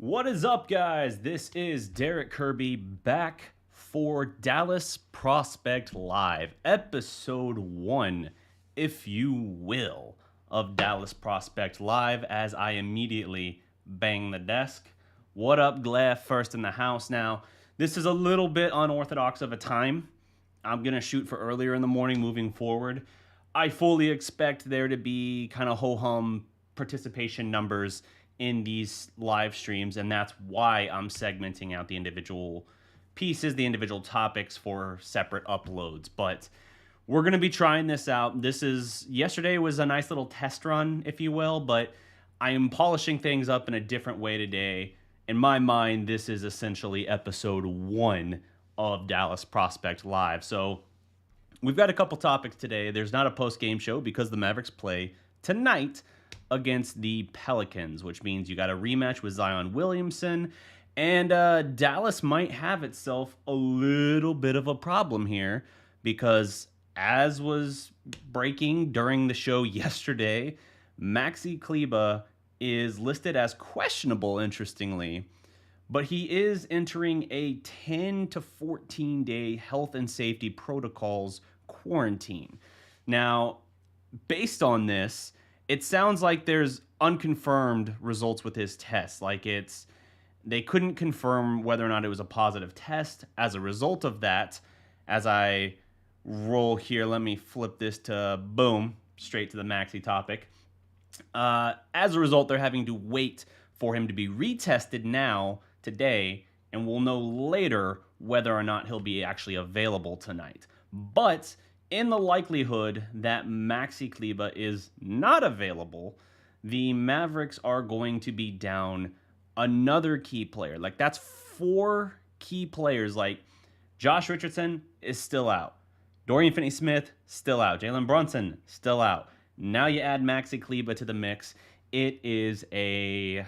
What is up, guys? This is Derek Kirby back for Dallas Prospect Live, episode 1, if you will, of Dallas Prospect Live, as I immediately bang the desk. What up, Glad? First in the house now. This is a little bit unorthodox of a time. I'm going to shoot for earlier in the morning moving forward. I fully expect there to be kind of ho-hum participation numbers in these live streams, and that's why I'm segmenting out the individual pieces, the individual topics for separate uploads. But we're going to be trying this out. Yesterday was a nice little test run, if you will, but I am polishing things up in a different way today. In my mind, this is essentially episode 1 of Dallas Prospect Live. So we've got a couple topics today. There's not a post-game show because the Mavericks play tonight against the Pelicans, which means you got a rematch with Zion Williamson, and Dallas might have itself a little bit of a problem here because, as was breaking during the show yesterday, Maxi Kleber is listed as questionable, interestingly, but he is entering a 10 to 14 day health and safety protocols quarantine. Now, based on this, it sounds like there's unconfirmed results with his test. They couldn't confirm whether or not it was a positive test. As a result of that, as I roll here, let me flip this to boom, straight to the Maxi topic. As a result, they're having to wait for him to be retested now, today, and we'll know later whether or not he'll be actually available tonight. But in the likelihood that Maxi Kleber is not available, the Mavericks are going to be down another key player. That's 4 key players. Josh Richardson is still out. Dorian Finney-Smith, still out. Jalen Brunson, still out. Now you add Maxi Kleber to the mix. It is a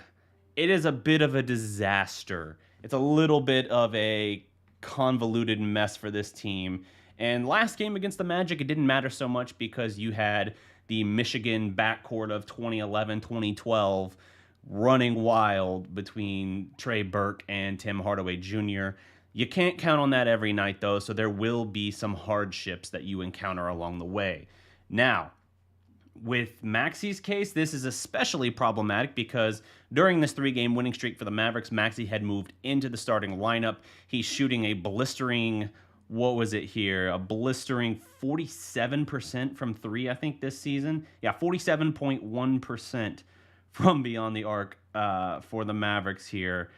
bit of a disaster. It's a little bit of a convoluted mess for this team. And last game against the Magic, it didn't matter so much because you had the Michigan backcourt of 2011, 2012 running wild between Trey Burke and Tim Hardaway Jr. You can't count on that every night, though, so there will be some hardships that you encounter along the way. Now, with Maxi's case, this is especially problematic because during this 3-game winning streak for the Mavericks, Maxi had moved into the starting lineup. He's shooting a blistering... What was it here? A blistering 47% from 3, I think, this season. Yeah, 47.1% from beyond the arc for the Mavericks here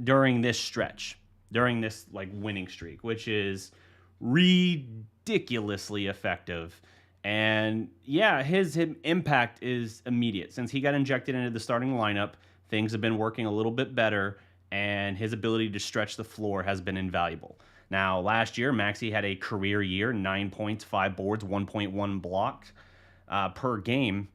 during this stretch, during this winning streak, which is ridiculously effective. And yeah, his impact is immediate. Since he got injected into the starting lineup, things have been working a little bit better, and his ability to stretch the floor has been invaluable. Now, last year, Maxi had a career year, 9 points, 5 boards, 1.1 blocks per game.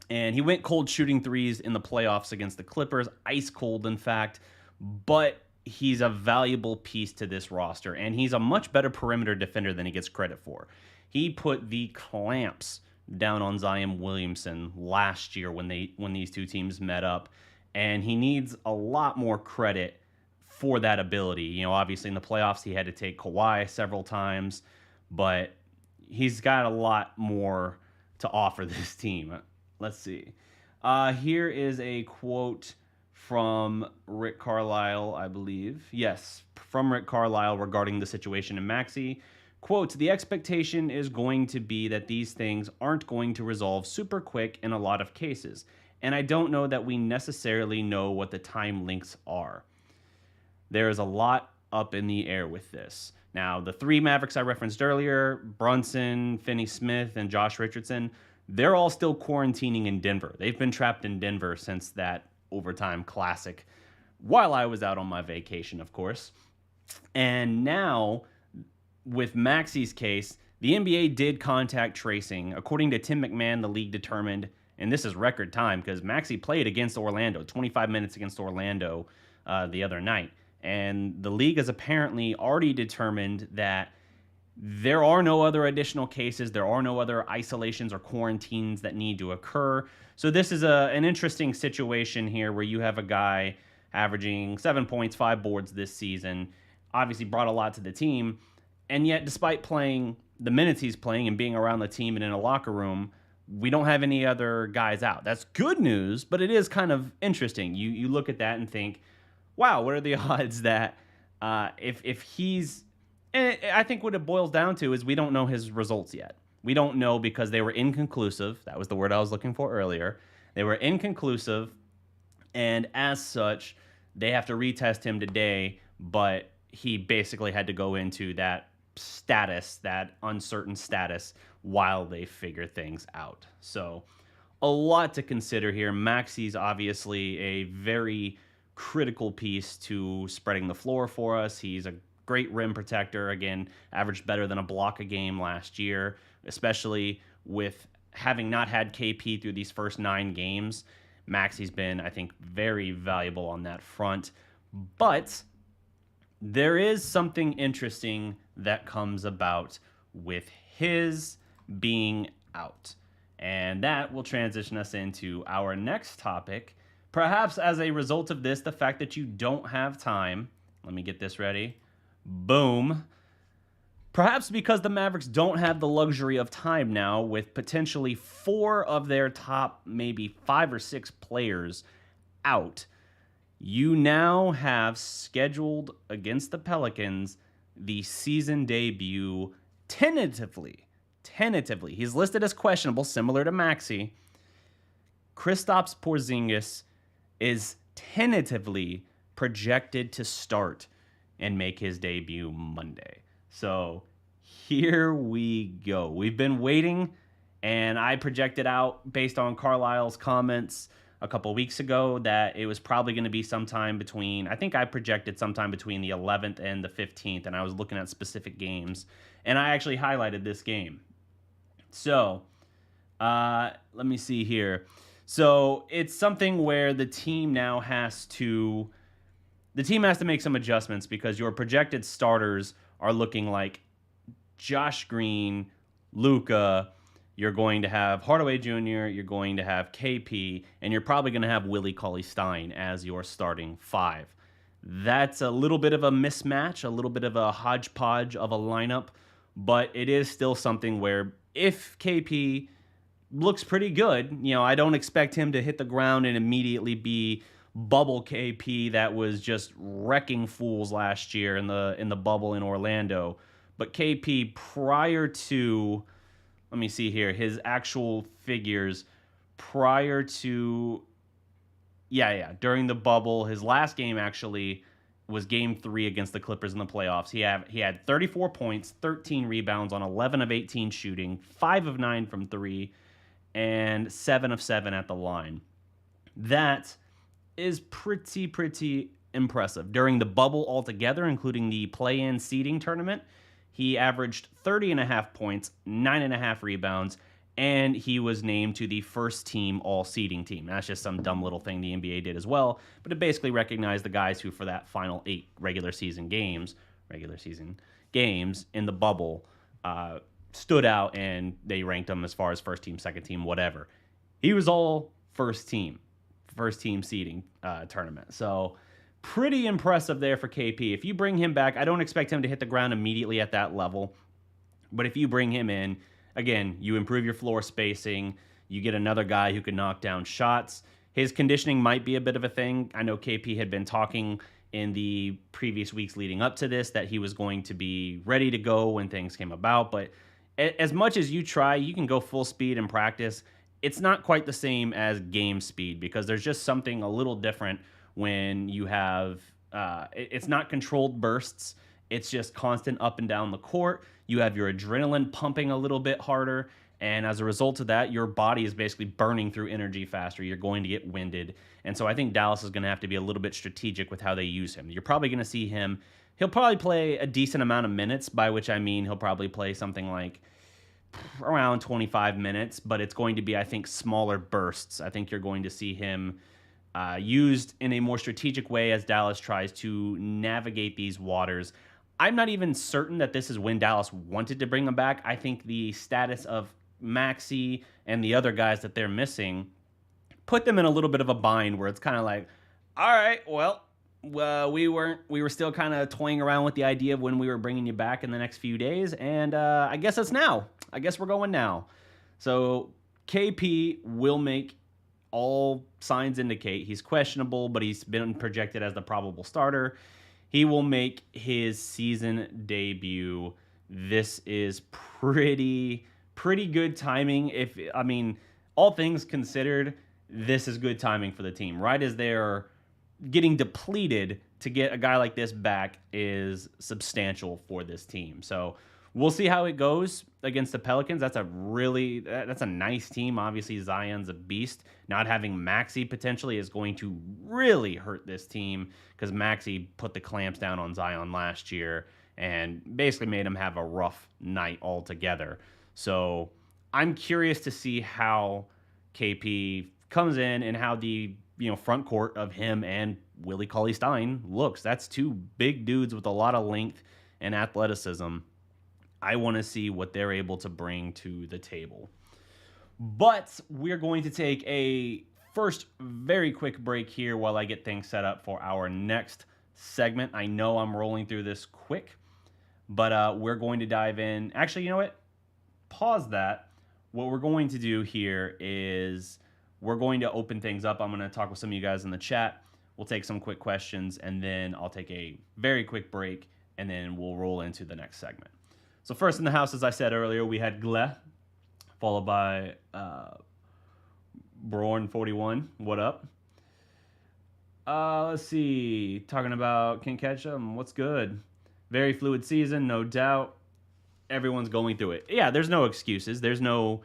And he went cold shooting threes in the playoffs against the Clippers, ice cold, in fact. But he's a valuable piece to this roster, and he's a much better perimeter defender than he gets credit for. He put the clamps down on Zion Williamson last year when these two teams met up, and he needs a lot more credit for that ability. Obviously in the playoffs he had to take Kawhi several times, but he's got a lot more to offer this team. Let's see. Here is a quote from Rick Carlisle, I believe. Yes, from Rick Carlisle regarding the situation in Maxi. Quote, "The expectation is going to be that these things aren't going to resolve super quick in a lot of cases, and I don't know that we necessarily know what the time links are. There is a lot up in the air with this." Now, the 3 Mavericks I referenced earlier, Brunson, Finney-Smith, and Josh Richardson, they're all still quarantining in Denver. They've been trapped in Denver since that overtime classic, while I was out on my vacation, of course. And now, with Maxi's case, the NBA did contact tracing. According to Tim McMahon, the league determined, and this is record time because Maxi played against Orlando, 25 minutes against Orlando the other night. And the league has apparently already determined that there are no other additional cases. There are no other isolations or quarantines that need to occur. So this is an interesting situation here where you have a guy averaging 7 points, 5 boards this season. Obviously brought a lot to the team. And yet, despite playing the minutes he's playing and being around the team and in a locker room, we don't have any other guys out. That's good news, but it is kind of interesting. You look at that and think, wow, what are the odds that if he's... And I think what it boils down to is we don't know his results yet. We don't know because they were inconclusive. That was the word I was looking for earlier. They were inconclusive, and as such, they have to retest him today, but he basically had to go into that status, that uncertain status, while they figure things out. So a lot to consider here. Maxi's obviously a very critical piece to spreading the floor for us. He's a great rim protector. Again, averaged better than a block a game last year, especially with having not had KP through these first 9 games. Maxi's been, I think, very valuable on that front. But there is something interesting that comes about with his being out. And that will transition us into our next topic. Perhaps as a result of this, the fact that you don't have time. Let me get this ready. Boom. Perhaps because the Mavericks don't have the luxury of time now, with potentially 4 of their top maybe 5 or 6 players out, you now have scheduled against the Pelicans the season debut tentatively. He's listed as questionable, similar to Maxi. Kristaps Porzingis is tentatively projected to start and make his debut Monday. So here we go. We've been waiting, and I projected out based on Carlisle's comments a couple weeks ago that it was probably going to be sometime between, I think I projected sometime between the 11th and the 15th, and I was looking at specific games, and I actually highlighted this game. So let me see here. So it's something where the team now has to make some adjustments because your projected starters are looking like Josh Green, Luka. You're going to have Hardaway Jr., you're going to have KP, and you're probably going to have Willie Cauley-Stein as your starting 5. That's a little bit of a mismatch, a little bit of a hodgepodge of a lineup, but it is still something where if KP looks pretty good, I don't expect him to hit the ground and immediately be bubble KP that was just wrecking fools last year in the bubble in Orlando. But KP prior to, let me see here, his actual figures prior to, during the bubble, his last game actually was game 3 against the Clippers in the playoffs. He had 34 points, 13 rebounds on 11 of 18 shooting, 5 of 9 from 3, and 7 of 7 at the line. That is pretty impressive. During the bubble altogether, including the play-in seeding tournament, he averaged 30.5 points, 9.5 rebounds, and he was named to the first team all-seeding team. That's just some dumb little thing the NBA did as well, but it basically recognized the guys who, for that final 8 regular season games in the bubble, stood out, and they ranked them as far as first team, second team, whatever. He was all first team seeding tournament. So pretty impressive there for KP. If you bring him back, I don't expect him to hit the ground immediately at that level, but if you bring him in, again, you improve your floor spacing, you get another guy who can knock down shots. His conditioning might be a bit of a thing. I know KP had been talking in the previous weeks leading up to this that he was going to be ready to go when things came about, but as much as you try, you can go full speed in practice. It's not quite the same as game speed because there's just something a little different when you have, it's not controlled bursts. It's just constant up and down the court. You have your adrenaline pumping a little bit harder. And as a result of that, your body is basically burning through energy faster. You're going to get winded. And so I think Dallas is going to have to be a little bit strategic with how they use him. You're probably going to see him. He'll probably play a decent amount of minutes, by which I mean he'll probably play something like around 25 minutes, but it's going to be, I think, smaller bursts. I think you're going to see him used in a more strategic way as Dallas tries to navigate these waters. I'm not even certain that this is when Dallas wanted to bring him back. I think the status of Maxi and the other guys that they're missing put them in a little bit of a bind where it's kind of like, all right, well, we were still kind of toying around with the idea of when we were bringing you back in the next few days, and I guess it's now. I guess we're going now. So KP will make, all signs indicate he's questionable, but he's been projected as the probable starter. He will make his season debut. This is pretty good timing. All things considered, this is good timing for the team. Right as they're getting depleted, to get a guy like this back is substantial for this team. So we'll see how it goes against the Pelicans. That's a nice team. Obviously, Zion's a beast. Not having Maxi potentially is going to really hurt this team, because Maxi put the clamps down on Zion last year and basically made him have a rough night altogether. So I'm curious to see how KP comes in and how the front court of him and Willie Cauley-Stein looks. That's two big dudes with a lot of length and athleticism. I want to see what they're able to bring to the table. But we're going to take a first very quick break here while I get things set up for our next segment. I know I'm rolling through this quick, but we're going to dive in. Actually, you know what? Pause that. What we're going to do here is we're going to open things up. I'm going to talk with some of you guys in the chat. We'll take some quick questions, and then I'll take a very quick break, and then we'll roll into the next segment. So first in the house, as I said earlier, we had Gle, followed by Born41. What up? Let's see. Talking about King Ketchum. What's good? Very fluid season, no doubt. Everyone's going through it. Yeah, there's no excuses. There's no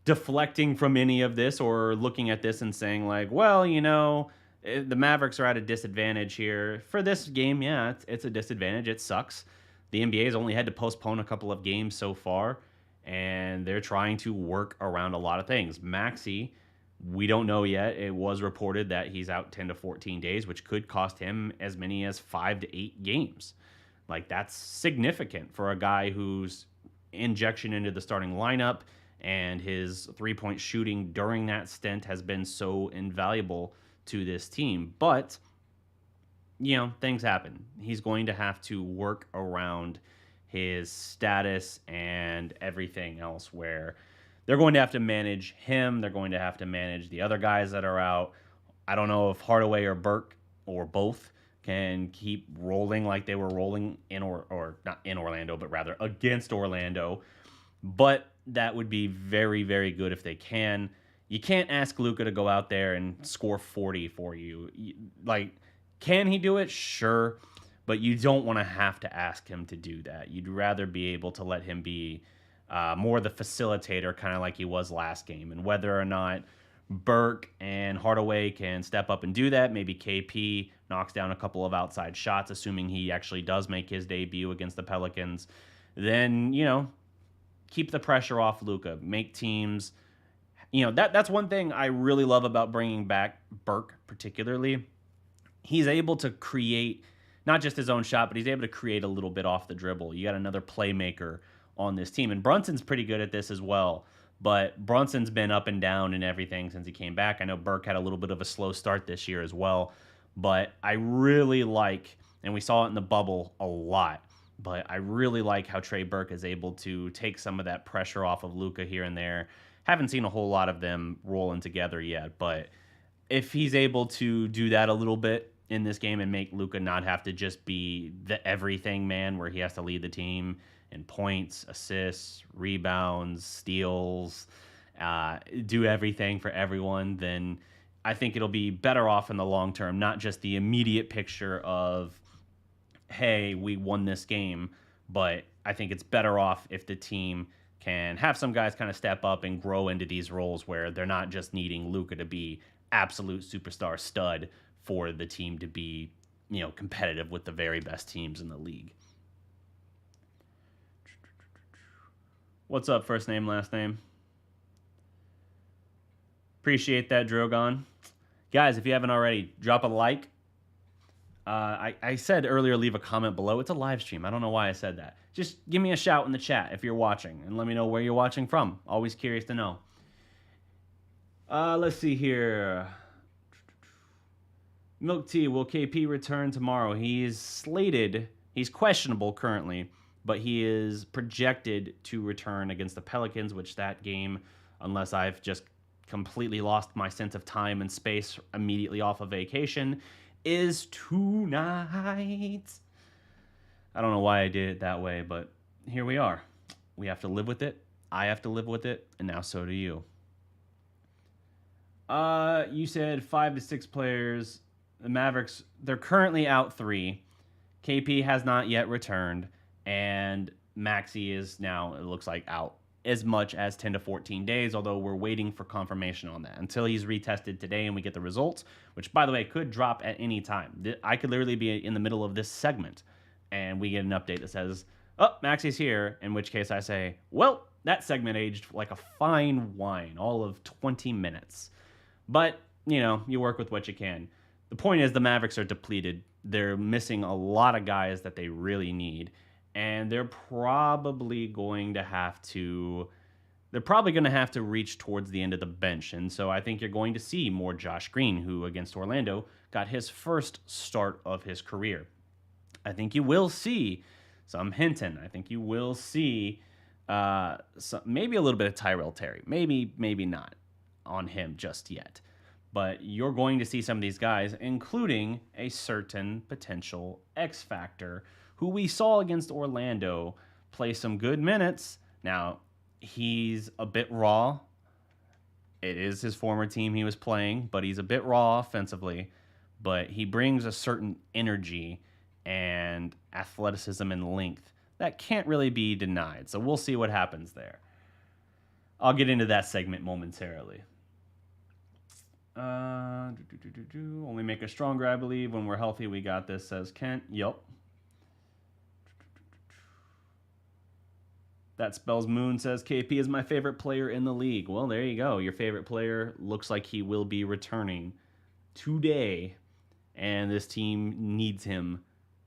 deflecting from any of this or looking at this and saying like, well, the Mavericks are at a disadvantage here. For this game, yeah, it's a disadvantage. It sucks. The NBA's only had to postpone a couple of games so far, and they're trying to work around a lot of things. Maxi, we don't know yet. It was reported that he's out 10 to 14 days, which could cost him as many as 5 to 8 games. Like, that's significant for a guy whose injection into the starting lineup and his three-point shooting during that stint has been so invaluable to this team. But things happen. He's going to have to work around his status and everything else, where they're going to have to manage him. They're going to have to manage the other guys that are out. I don't know if Hardaway or Burke or both can keep rolling like they were rolling or not in Orlando, but rather against Orlando. But that would be very, very good if they can. You can't ask Luka to go out there and score 40 for you. Can he do it? Sure. But you don't want to have to ask him to do that. You'd rather be able to let him be more the facilitator, kind of like he was last game. And whether or not Burke and Hardaway can step up and do that, maybe KP knocks down a couple of outside shots, assuming he actually does make his debut against the Pelicans, then, keep the pressure off Luka. Make teams... that's one thing I really love about bringing back Burke particularly. He's able to create not just his own shot, but he's able to create a little bit off the dribble. You got another playmaker on this team. And Brunson's pretty good at this as well. But Brunson's been up and down and everything since he came back. I know Burke had a little bit of a slow start this year as well. But I really like, and we saw it in the bubble a lot, but I really like how Trey Burke is able to take some of that pressure off of Luka here and there. Haven't seen a whole lot of them rolling together yet, but if he's able to do that a little bit in this game and make Luka not have to just be the everything man where he has to lead the team in points, assists, rebounds, steals, do everything for everyone, then I think it'll be better off in the long term, not just the immediate picture of, hey, we won this game, but I think it's better off if the team can have some guys kind of step up and grow into these roles where they're not just needing Luka to be absolute superstar stud for the team to be, competitive with the very best teams in the league. What's up, first name, last name? Appreciate that, Drogon. Guys, if you haven't already, drop a like. I said earlier, leave a comment below. It's a live stream. I don't know why I said that. Just give me a shout in the chat if you're watching, and let me know where you're watching from. Always curious to know. Let's see here. Milk Tea, will KP return tomorrow? He is slated, he's questionable currently, but he is projected to return against the Pelicans, which that game, unless I've just completely lost my sense of time and space immediately off of vacation, is tonight. I don't know why I did it that way, but here we are. We have to live with it. I have to live with it, and now so do you. You said 5 to 6 players. The Mavericks, they're currently out 3. KP has not yet returned, and Maxi is now, it looks like, out as much as 10 to 14 days, although we're waiting for confirmation on that until he's retested today and we get the results, which, by the way, could drop at any time. I could literally be in the middle of this segment, and we get an update that says, oh, Maxi's here, in which case I say, well, that segment aged like a fine wine, all of 20 minutes. But, you know, you work with what you can. The point is the Mavericks are depleted. They're missing a lot of guys that they really need. And they're probably going to have to reach towards the end of the bench. And so I think you're going to see more Josh Green, who against Orlando got his first start of his career. I think you will see some Hinton. I think you will see maybe a little bit of Tyrell Terry. Maybe not on him just yet. But you're going to see some of these guys, including a certain potential X Factor, who we saw against Orlando play some good minutes. Now, he's a bit raw. It is his former team he was playing, but he's a bit raw offensively. But he brings a certain energy and athleticism and length that can't really be denied. So we'll see what happens there. I'll get into that segment momentarily. Only make us stronger, I believe. When we're healthy, we got this, says Kent. Yup. That spells Moon says KP is my favorite player in the league. Well, there you go. Your favorite player looks like he will be returning today, and this team needs him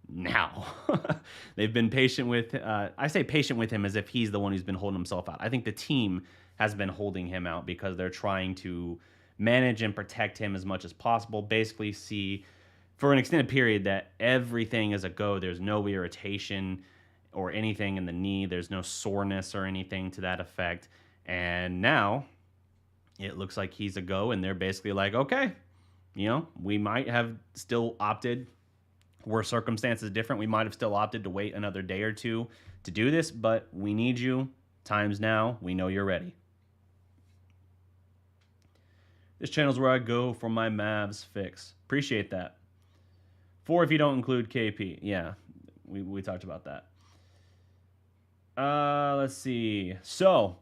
now. They've been patient with, I say patient with him as if he's the one who's been holding himself out. I think the team has been holding him out because they're trying to manage and protect him as much as possible. Basically see for an extended period that everything is a go. There's no irritation or anything in the knee. There's no soreness or anything to that effect. And now it looks like he's a go, and they're basically like, okay, you know, we might have still opted, were circumstances different, we might have still opted to wait another day or two to do this, but we need you. Time's now. We know you're ready. This channel's where I go for my Mavs fix. Appreciate that. 4 if you don't include KP. Yeah, we talked about that. Let's see. So,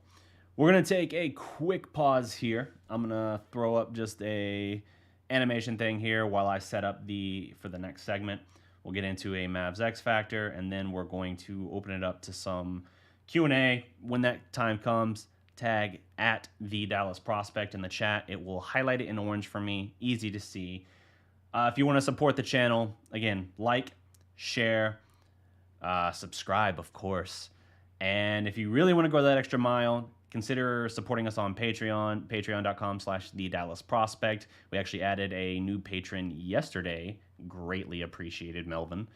we're going to take a quick pause here. I'm going to throw up just a animation thing here while I set up for the next segment. We'll get into a Mavs X Factor, and then we're going to open it up to some Q&A. When that time comes, tag at the Dallas Prospect in the chat. It will highlight it in orange for me. Easy to see. If you want to support the channel, again, like, share, subscribe, of course. And if you really want to go that extra mile, consider supporting us on Patreon, patreon.com/TheDallasProspect. We actually added a new patron yesterday. Greatly appreciated, Melvin.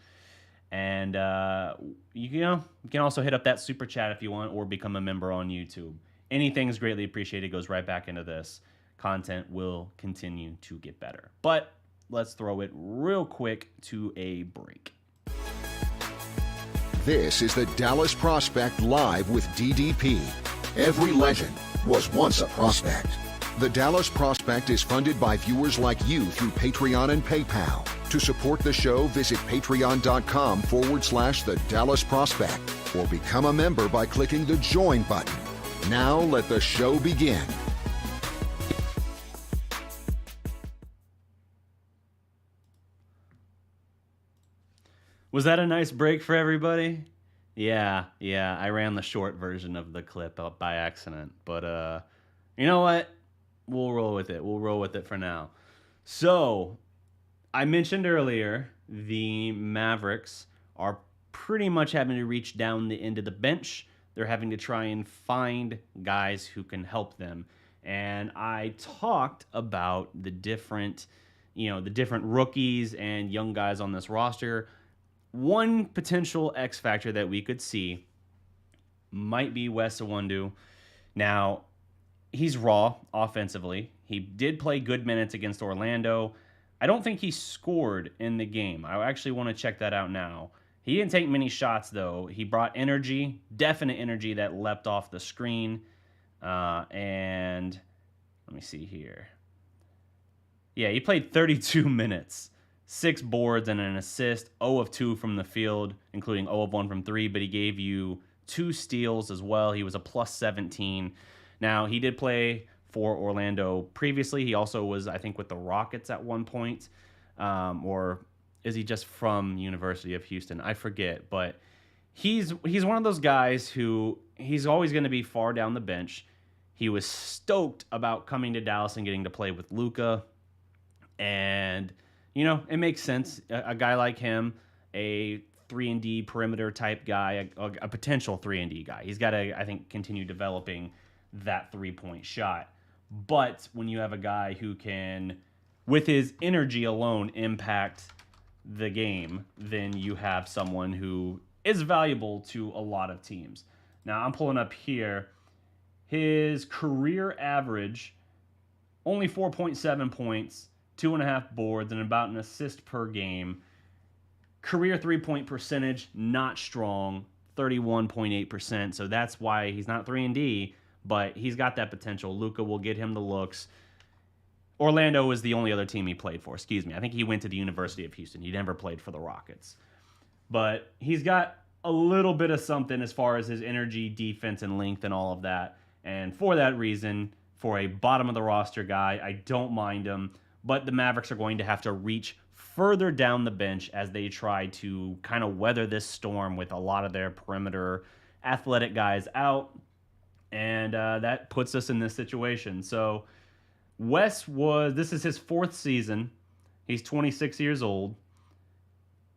And, you can also hit up that super chat if you want, or become a member on YouTube. Anything is greatly appreciated. Goes right back into this. Content will continue to get better. But let's throw it real quick to a break. This is the Dallas Prospect Live with DDP. Every legend was once a prospect. The Dallas Prospect is funded by viewers like you through Patreon and PayPal. To support the show, visit patreon.com/the Dallas Prospect or become a member by clicking the join button. Now let the show begin. Was that a nice break for everybody? Yeah, I ran the short version of the clip up by accident. But, you know what? We'll roll with it. We'll roll with it for now. So, I mentioned earlier, the Mavericks are pretty much having to reach down the end of the bench. They're having to try and find guys who can help them. And I talked about the different the different rookies and young guys on this roster, one potential X factor that we could see might be Wes Iwundu. Now, he's raw offensively. He did play good minutes against Orlando. I don't think he scored in the game. I actually want to check that out now. He didn't take many shots, though. He brought energy, definite energy that leapt off the screen. And let me see here. Yeah, he played 32 minutes, 6 boards and an assist, 0 of 2 from the field, including 0 of 1 from 3, but he gave you 2 steals as well. He was a plus 17. Now, he did play for Orlando previously. He also was, I think, with the Rockets at one point. Or is he just from University of Houston? I forget, but he's one of those guys who he's always going to be far down the bench. He was stoked about coming to Dallas and getting to play with Luka. And, it makes sense. A guy like him, a 3-and-D perimeter type guy, a potential 3-and-D guy. He's got to, I think, continue developing that 3-point shot. But when you have a guy who can, with his energy alone, impact the game, then you have someone who is valuable to a lot of teams. Now, I'm pulling up here. His career average, only 4.7 points, 2.5 boards, and about an assist per game. Career 3-point percentage, not strong, 31.8%. So that's why he's not 3-and-D, but he's got that potential. Luka will get him the looks. Orlando was the only other team he played for. Excuse me. I think he went to the University of Houston. He never played for the Rockets. But he's got a little bit of something as far as his energy, defense, and length and all of that. And for that reason, for a bottom-of-the-roster guy, I don't mind him. But the Mavericks are going to have to reach further down the bench as they try to kind of weather this storm with a lot of their perimeter athletic guys out. And that puts us in this situation. So this is his 4th season. He's 26 years old.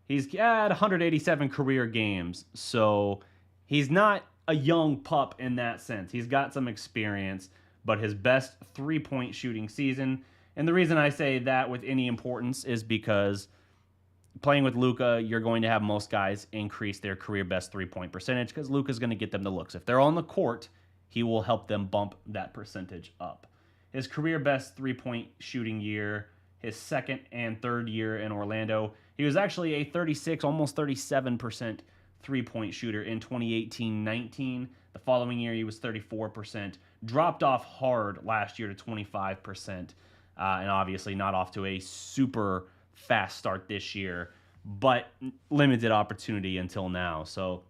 He's had 187 career games. So he's not a young pup in that sense. He's got some experience, but his best 3-point shooting season. And the reason I say that with any importance is because playing with Luka, you're going to have most guys increase their career best 3-point percentage because Luka's going to get them the looks. If they're on the court, he will help them bump that percentage up. His career best 3-point shooting year, his 2nd and 3rd year in Orlando, he was actually a 36, almost 37% 3-point shooter in 2018-19. The following year, he was 34%. Dropped off hard last year to 25%. And obviously not off to a super fast start this year, but limited opportunity until now. So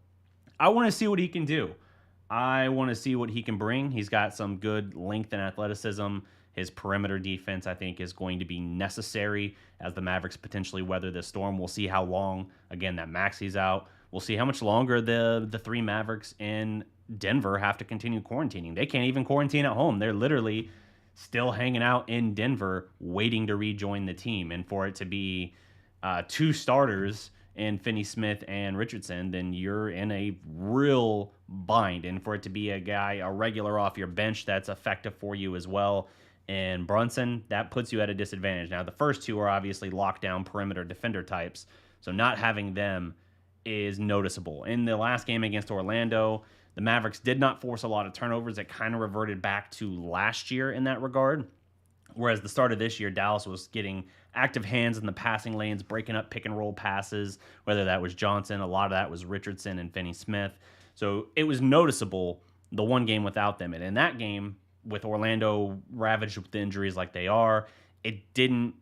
I want to see what he can do. I want to see what he can bring. He's got some good length and athleticism. His perimeter defense, I think, is going to be necessary as the Mavericks potentially weather this storm. We'll see how long, again, that Maxi's out. We'll see how much longer the 3 Mavericks in Denver have to continue quarantining. They can't even quarantine at home. They're literally still hanging out in Denver, waiting to rejoin the team. And for it to be 2 starters in Finney-Smith and Richardson, then you're in a real bind. And for it to be a regular off your bench that's effective for you as well, and Brunson, that puts you at a disadvantage. Now, the first 2 are obviously lockdown perimeter defender types, so not having them is noticeable. In the last game against Orlando, the Mavericks did not force a lot of turnovers. It kind of reverted back to last year in that regard. Whereas the start of this year, Dallas was getting active hands in the passing lanes, breaking up pick and roll passes, whether that was Johnson, a lot of that was Richardson and Finney-Smith. So it was noticeable the one game without them. And in that game, with Orlando ravaged with injuries like they are, it didn't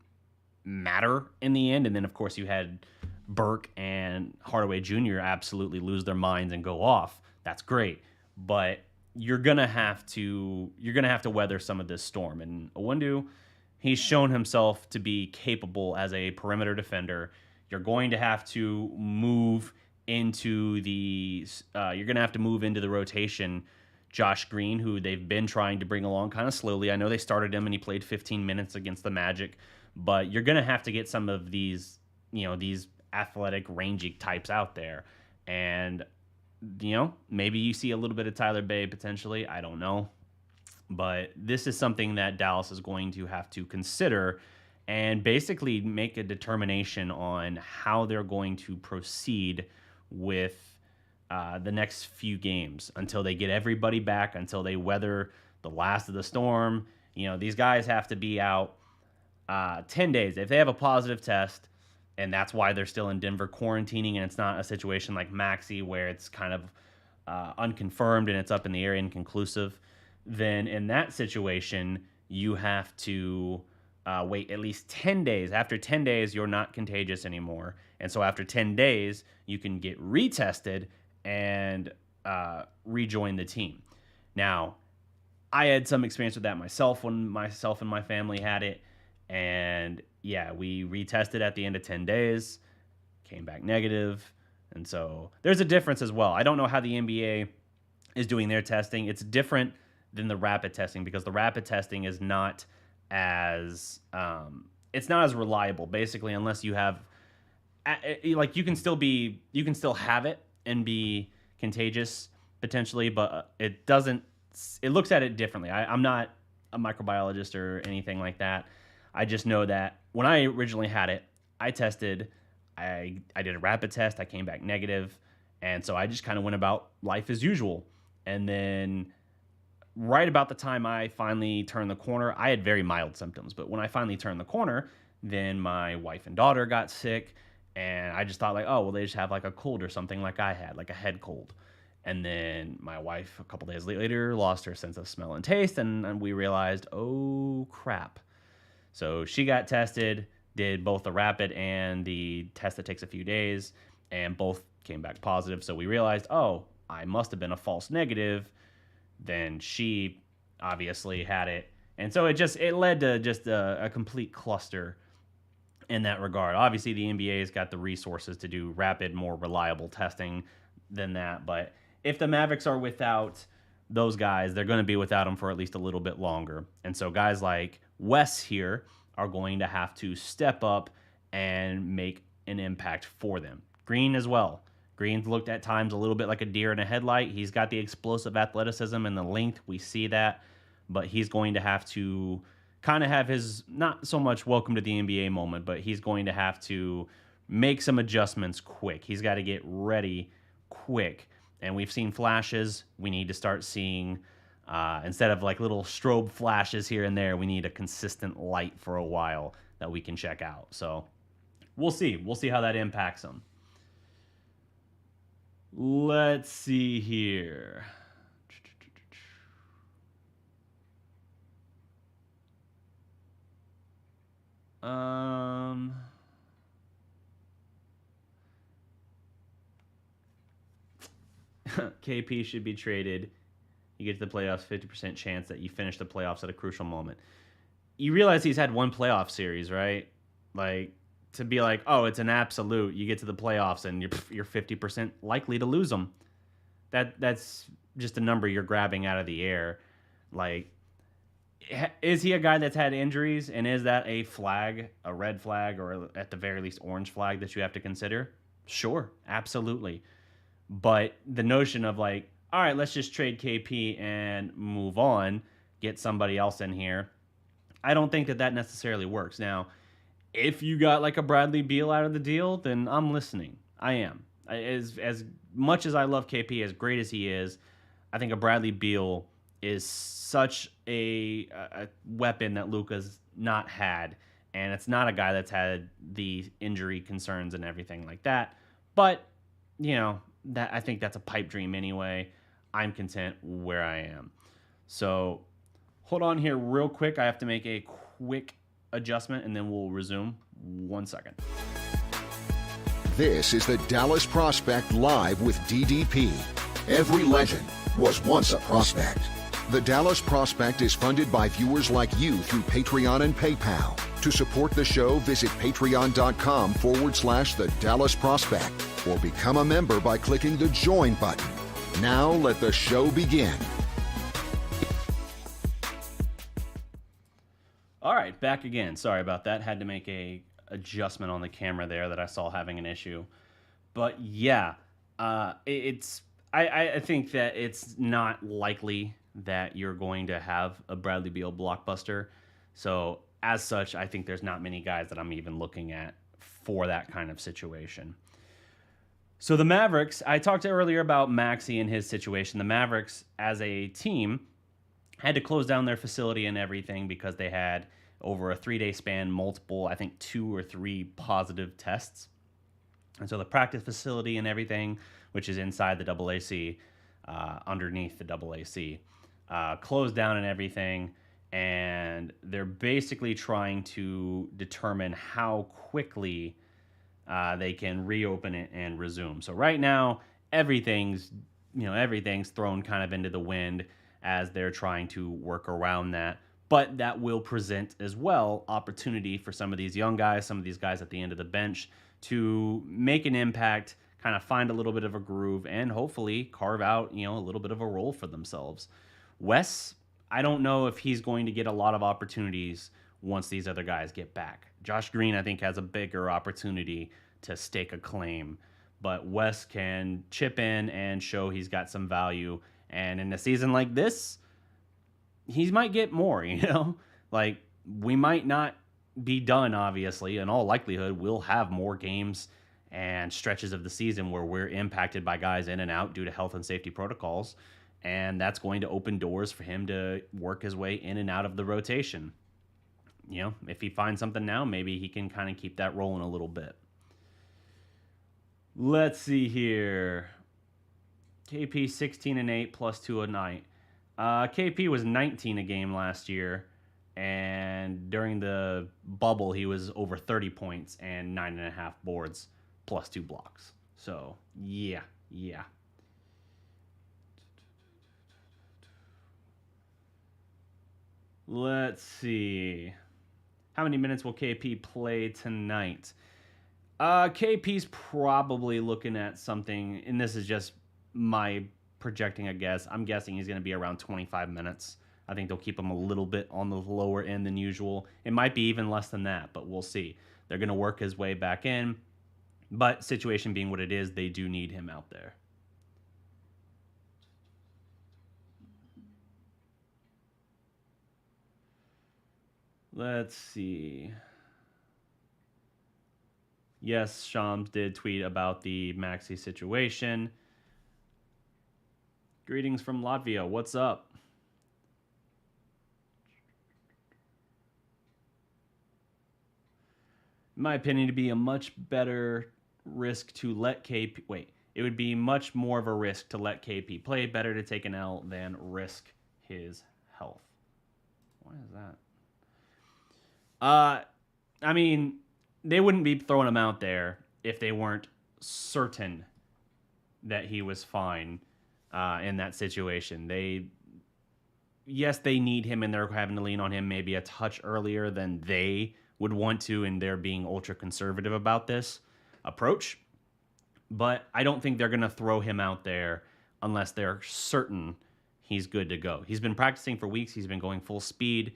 matter in the end. And then, of course, you had Burke and Hardaway Jr. absolutely lose their minds and go off. That's great, but you're gonna have to weather some of this storm. And Iwundu, he's shown himself to be capable as a perimeter defender. You're going to have to move into the rotation. Josh Green, who they've been trying to bring along kind of slowly. I know they started him and he played 15 minutes against the Magic, but you're gonna have to get some of these athletic, rangy types out there, and maybe you see a little bit of Tyler Bay potentially. I don't know. But this is something that Dallas is going to have to consider and basically make a determination on how they're going to proceed with the next few games until they get everybody back, until they weather the last of the storm. These guys have to be out 10 days. If they have a positive test, and that's why they're still in Denver quarantining, and it's not a situation like Maxi where it's kind of unconfirmed and it's up in the air, inconclusive, then in that situation, you have to wait at least 10 days. After 10 days, you're not contagious anymore. And so after 10 days, you can get retested and rejoin the team. Now, I had some experience with that myself when myself and my family had it. And yeah, we retested at the end of 10 days, came back negative. And so there's a difference as well. I don't know how the NBA is doing their testing. It's different than the rapid testing because the rapid testing is not as it's not as reliable, basically, unless you have like you can still have it and be contagious potentially, but it looks at it differently. I'm not a microbiologist or anything like that. I just know that when I originally had it, I tested, I did a rapid test, I came back negative, and so I just kind of went about life as usual. And then right about the time I finally turned the corner, I had very mild symptoms, but when I finally turned the corner, then my wife and daughter got sick, and I just thought like, oh, well, they just have like a cold or something like I had, like a head cold. And then my wife, a couple days later, lost her sense of smell and taste, and we realized, oh, crap. So she got tested, did both the rapid and the test that takes a few days, and both came back positive. So we realized, oh, I must have been a false negative. Then she obviously had it. And so it led to just a complete cluster in that regard. Obviously, the NBA's got the resources to do rapid, more reliable testing than that. But if the Mavericks are without those guys, they're going to be without them for at least a little bit longer. And so guys like Wes here are going to have to step up and make an impact for them. Green as well. Green's looked at times a little bit like a deer in a headlight. He's got the explosive athleticism and the length. We see that. But he's going to have to kind of have his, not so much welcome to the NBA moment, but he's going to have to make some adjustments quick. He's got to get ready quick. And we've seen flashes. We need to start seeing, instead of like little strobe flashes here and there, we need a consistent light for a while that we can check out. So we'll see. We'll see how that impacts him. Let's see here. KP should be traded. You get to the playoffs, 50% chance that you finish the playoffs at a crucial moment. You realize he's had one playoff series, right? Like, to be like, oh, it's an absolute. You get to the playoffs and you're 50% likely to lose them. That's just a number you're grabbing out of the air. Like, is he a guy that's had injuries, and is that a flag, a red flag, or at the very least orange flag that you have to consider? Sure, absolutely. But the notion of like, all right, let's just trade KP and move on, get somebody else in here, I don't think that necessarily works. Now, if you got like a Bradley Beal out of the deal, then I'm listening. I am. As much as I love KP, as great as he is, I think a Bradley Beal is such a weapon that Luka's not had, and it's not a guy that's had the injury concerns and everything like that. But that I think that's a pipe dream anyway. I'm content where I am. So hold on here real quick. I have to make a quick adjustment, and then we'll resume. 1 second. This is the Dallas Prospect Live with DDP. Every legend was once a prospect. The Dallas Prospect is funded by viewers like you through Patreon and PayPal. To support the show, visit patreon.com/the Dallas Prospect or become a member by clicking the join button. Now let the show begin. All right, back again. Sorry about that. Had to make a adjustment on the camera there that I saw having an issue. But yeah, I think that it's not likely that you're going to have a Bradley Beal blockbuster. So as such, I think there's not many guys that I'm even looking at for that kind of situation. So the Mavericks, I talked earlier about Maxi and his situation. The Mavericks, as a team, had to close down their facility and everything because they had, over a 3-day span, multiple, I think 2 or 3 positive tests. And so the practice facility and everything, which is inside the AAC, underneath the AAC, closed down and everything. And they're basically trying to determine how quickly they can reopen it and resume. So right now, everything's thrown kind of into the wind as they're trying to work around that. But that will present as well opportunity for some of these young guys, some of these guys at the end of the bench, to make an impact, kind of find a little bit of a groove, and hopefully carve out, a little bit of a role for themselves. Wes, I don't know if he's going to get a lot of opportunities once these other guys get back. Josh Green, I think, has a bigger opportunity to stake a claim, but Wes can chip in and show he's got some value. And in a season like this, he might get more, Like, we might not be done, obviously. In all likelihood, we'll have more games and stretches of the season where we're impacted by guys in and out due to health and safety protocols. And that's going to open doors for him to work his way in and out of the rotation. If he finds something now, maybe he can kind of keep that rolling a little bit. Let's see here. KP 16-8 plus 2 a night. KP was 19 a game last year, and during the bubble, he was over 30 points and 9.5 boards plus 2 blocks. So, yeah. Let's see. How many minutes will KP play tonight? KP's probably looking at something, and this is just my projecting a guess. I'm guessing he's going to be around 25 minutes. I think they'll keep him a little bit on the lower end than usual. It might be even less than that, but we'll see. They're going to work his way back in, but situation being what it is, they do need him out there. Let's see. Yes, Shams did tweet about the Maxi situation. Greetings from Latvia. What's up? In my opinion, it'd be a much better risk to let KP... Wait. It would be much more of a risk to let KP play. Better to take an L than risk his health. Why is that? I mean, they wouldn't be throwing him out there if they weren't certain that he was fine in that situation. They need him, and they're having to lean on him maybe a touch earlier than they would want to, and they're being ultra conservative about this approach. But I don't think they're going to throw him out there unless they're certain he's good to go. He's been practicing for weeks. He's been going full speed.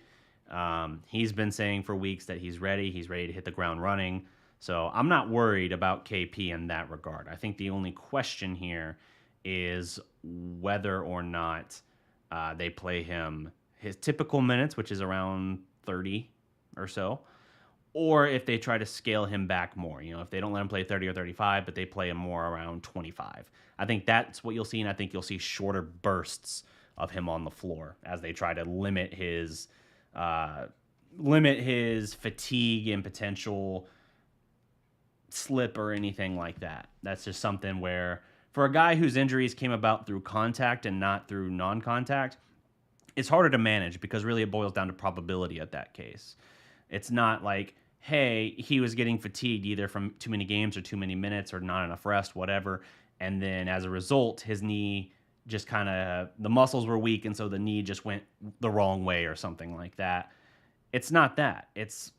He's been saying for weeks that he's ready. He's ready to hit the ground running. So I'm not worried about KP in that regard. I think the only question here is whether or not they play him his typical minutes, which is around 30 or so, or if they try to scale him back more. If they don't let him play 30 or 35, but they play him more around 25. I think that's what you'll see, and I think you'll see shorter bursts of him on the floor as they try to limit his fatigue and potential slip or anything like that. That's just something where, for a guy whose injuries came about through contact and not through non-contact, it's harder to manage because really it boils down to probability at that case. It's not like, hey, he was getting fatigued either from too many games or too many minutes or not enough rest, whatever, and then as a result, his knee just kind of, the muscles were weak, and so the knee just went the wrong way or something like that. It's not that. It's,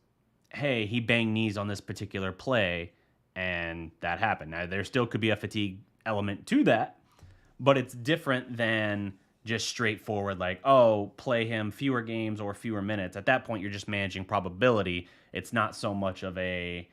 hey, he banged knees on this particular play, and that happened. Now, there still could be a fatigue element to that, but it's different than just straightforward, like, oh, play him fewer games or fewer minutes. At that point, you're just managing probability. It's not so much of a...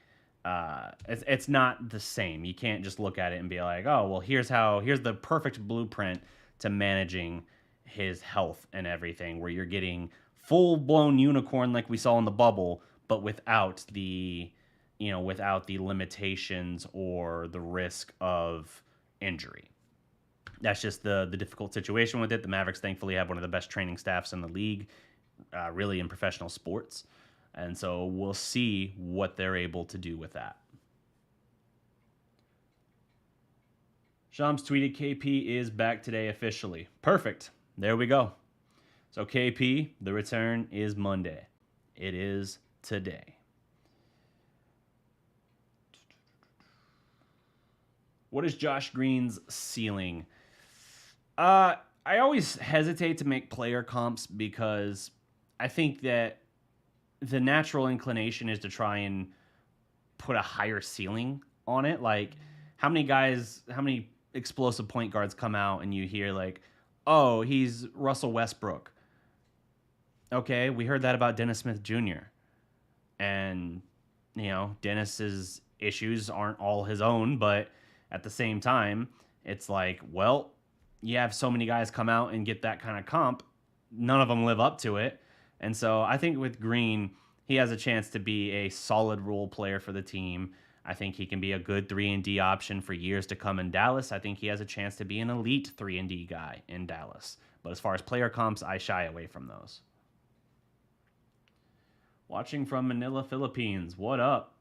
it's not the same. You can't just look at it and be like, oh, well, here's the perfect blueprint to managing his health and everything, where you're getting full-blown unicorn like we saw in the bubble, but without the, without the limitations or the risk of injury. That's just the difficult situation with it. The Mavericks thankfully have one of the best training staffs in the league, really in professional sports. And so we'll see what they're able to do with that. Shams tweeted, KP is back today officially. Perfect. There we go. So KP, the return is Monday. It is today. What is Josh Green's ceiling? I always hesitate to make player comps because I think that the natural inclination is to try and put a higher ceiling on it. Like, how many explosive point guards come out and you hear like, oh, he's Russell Westbrook. Okay, we heard that about Dennis Smith Jr. And, Dennis's issues aren't all his own, but at the same time, it's like, well, you have so many guys come out and get that kind of comp. None of them live up to it. And so I think with Green, he has a chance to be a solid role player for the team. I think he can be a good 3-and-D option for years to come in Dallas. I think he has a chance to be an elite 3-and-D guy in Dallas. But as far as player comps, I shy away from those. Watching from Manila, Philippines. What up?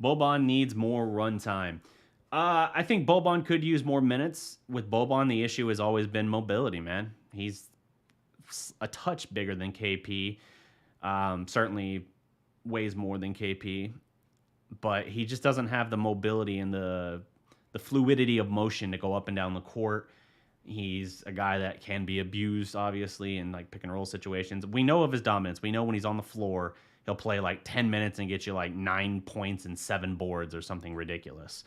Boban needs more run time. I think Boban could use more minutes. With Boban, the issue has always been mobility, man. He's a touch bigger than KP. Certainly weighs more than KP. But he just doesn't have the mobility and the fluidity of motion to go up and down the court. He's a guy that can be abused, obviously, in like pick and roll situations. We know of his dominance. We know when he's on the floor, he'll play like 10 minutes and get you like 9 points and 7 boards or something ridiculous.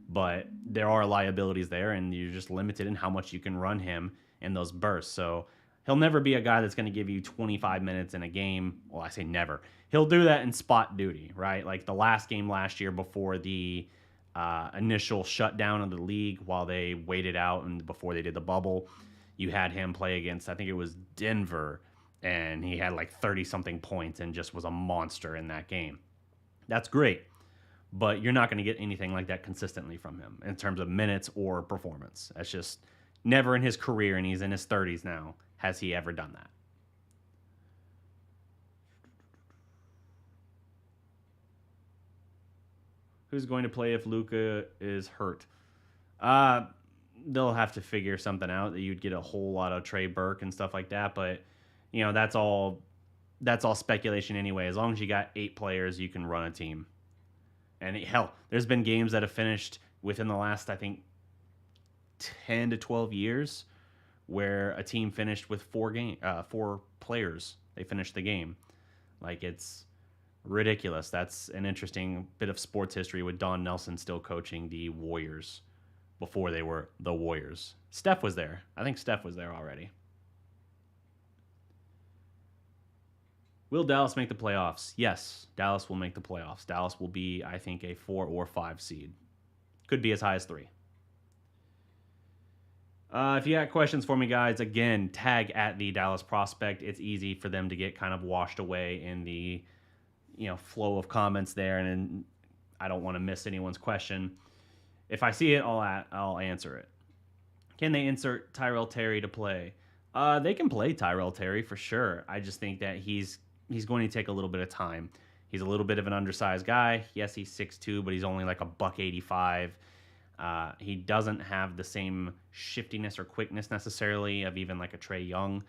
But there are liabilities there, and you're just limited in how much you can run him in those bursts. So he'll never be a guy that's going to give you 25 minutes in a game. Well, I say never. He'll do that in spot duty, right? Like the last game last year before the initial shutdown of the league while they waited out and before they did the bubble, you had him play against, I think it was Denver, and he had like 30-something points and just was a monster in that game. That's great, but you're not going to get anything like that consistently from him in terms of minutes or performance. That's just never in his career, and he's in his 30s now, has he ever done that. Who's going to play if Luka is hurt? They'll have to figure something out. That you'd get a whole lot of Trey Burke and stuff like that, but that's all speculation anyway. As long as you got 8 players, you can run a team. And hell, there's been games that have finished within the last, I think, 10 to 12 years where a team finished with 4 players. They finished the game. Like, it's ridiculous. That's an interesting bit of sports history with Don Nelson still coaching the Warriors before they were the Warriors. Steph was there. I think Steph was there already. Will Dallas make the playoffs? Yes, Dallas will make the playoffs. Dallas will be, I think, a 4 or 5 seed. Could be as high as 3. If you got questions for me, guys, again, tag at the Dallas Prospect. It's easy for them to get kind of washed away in the flow of comments there, and I don't want to miss anyone's question. If I see it, I'll answer it. Can they insert Tyrell Terry to play? They can play Tyrell Terry for sure. I just think that he's going to take a little bit of time. He's a little bit of an undersized guy. Yes, he's 6'2", but he's only like $185. He doesn't have the same shiftiness or quickness necessarily of even like a Trae Young.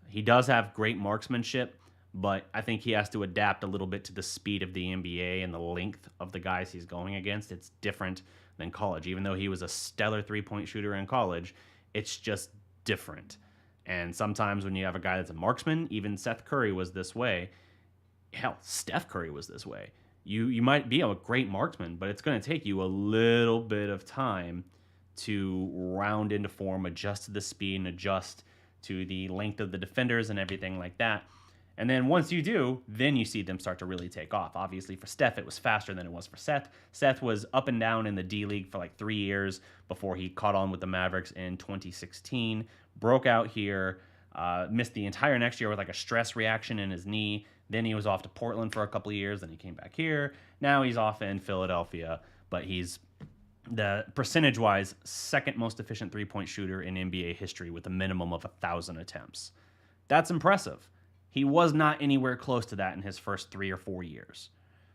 He does have great marksmanship, but I think he has to adapt a little bit to the speed of the NBA and the length of the guys he's going against. It's different than college. Even though he was a stellar three-point shooter in college, it's just different. And sometimes when you have a guy that's a marksman, even Seth Curry was this way. Hell, Steph Curry was this way. You might be a great marksman, but it's going to take you a little bit of time to round into form, adjust to the speed, and adjust to the length of the defenders and everything like that. And then once you do, then you see them start to really take off. Obviously, for Steph, it was faster than it was for Seth. Seth was up and down in the D League for like 3 years before he caught on with the Mavericks in 2016. Broke out here, missed the entire next year with like a stress reaction in his knee. Then he was off to Portland for a couple of years. Then he came back here. Now he's off in Philadelphia, but he's the percentage-wise second most efficient three-point shooter in NBA history with a minimum of 1,000 attempts. That's impressive. He was not anywhere close to that in his first 3 or 4 years.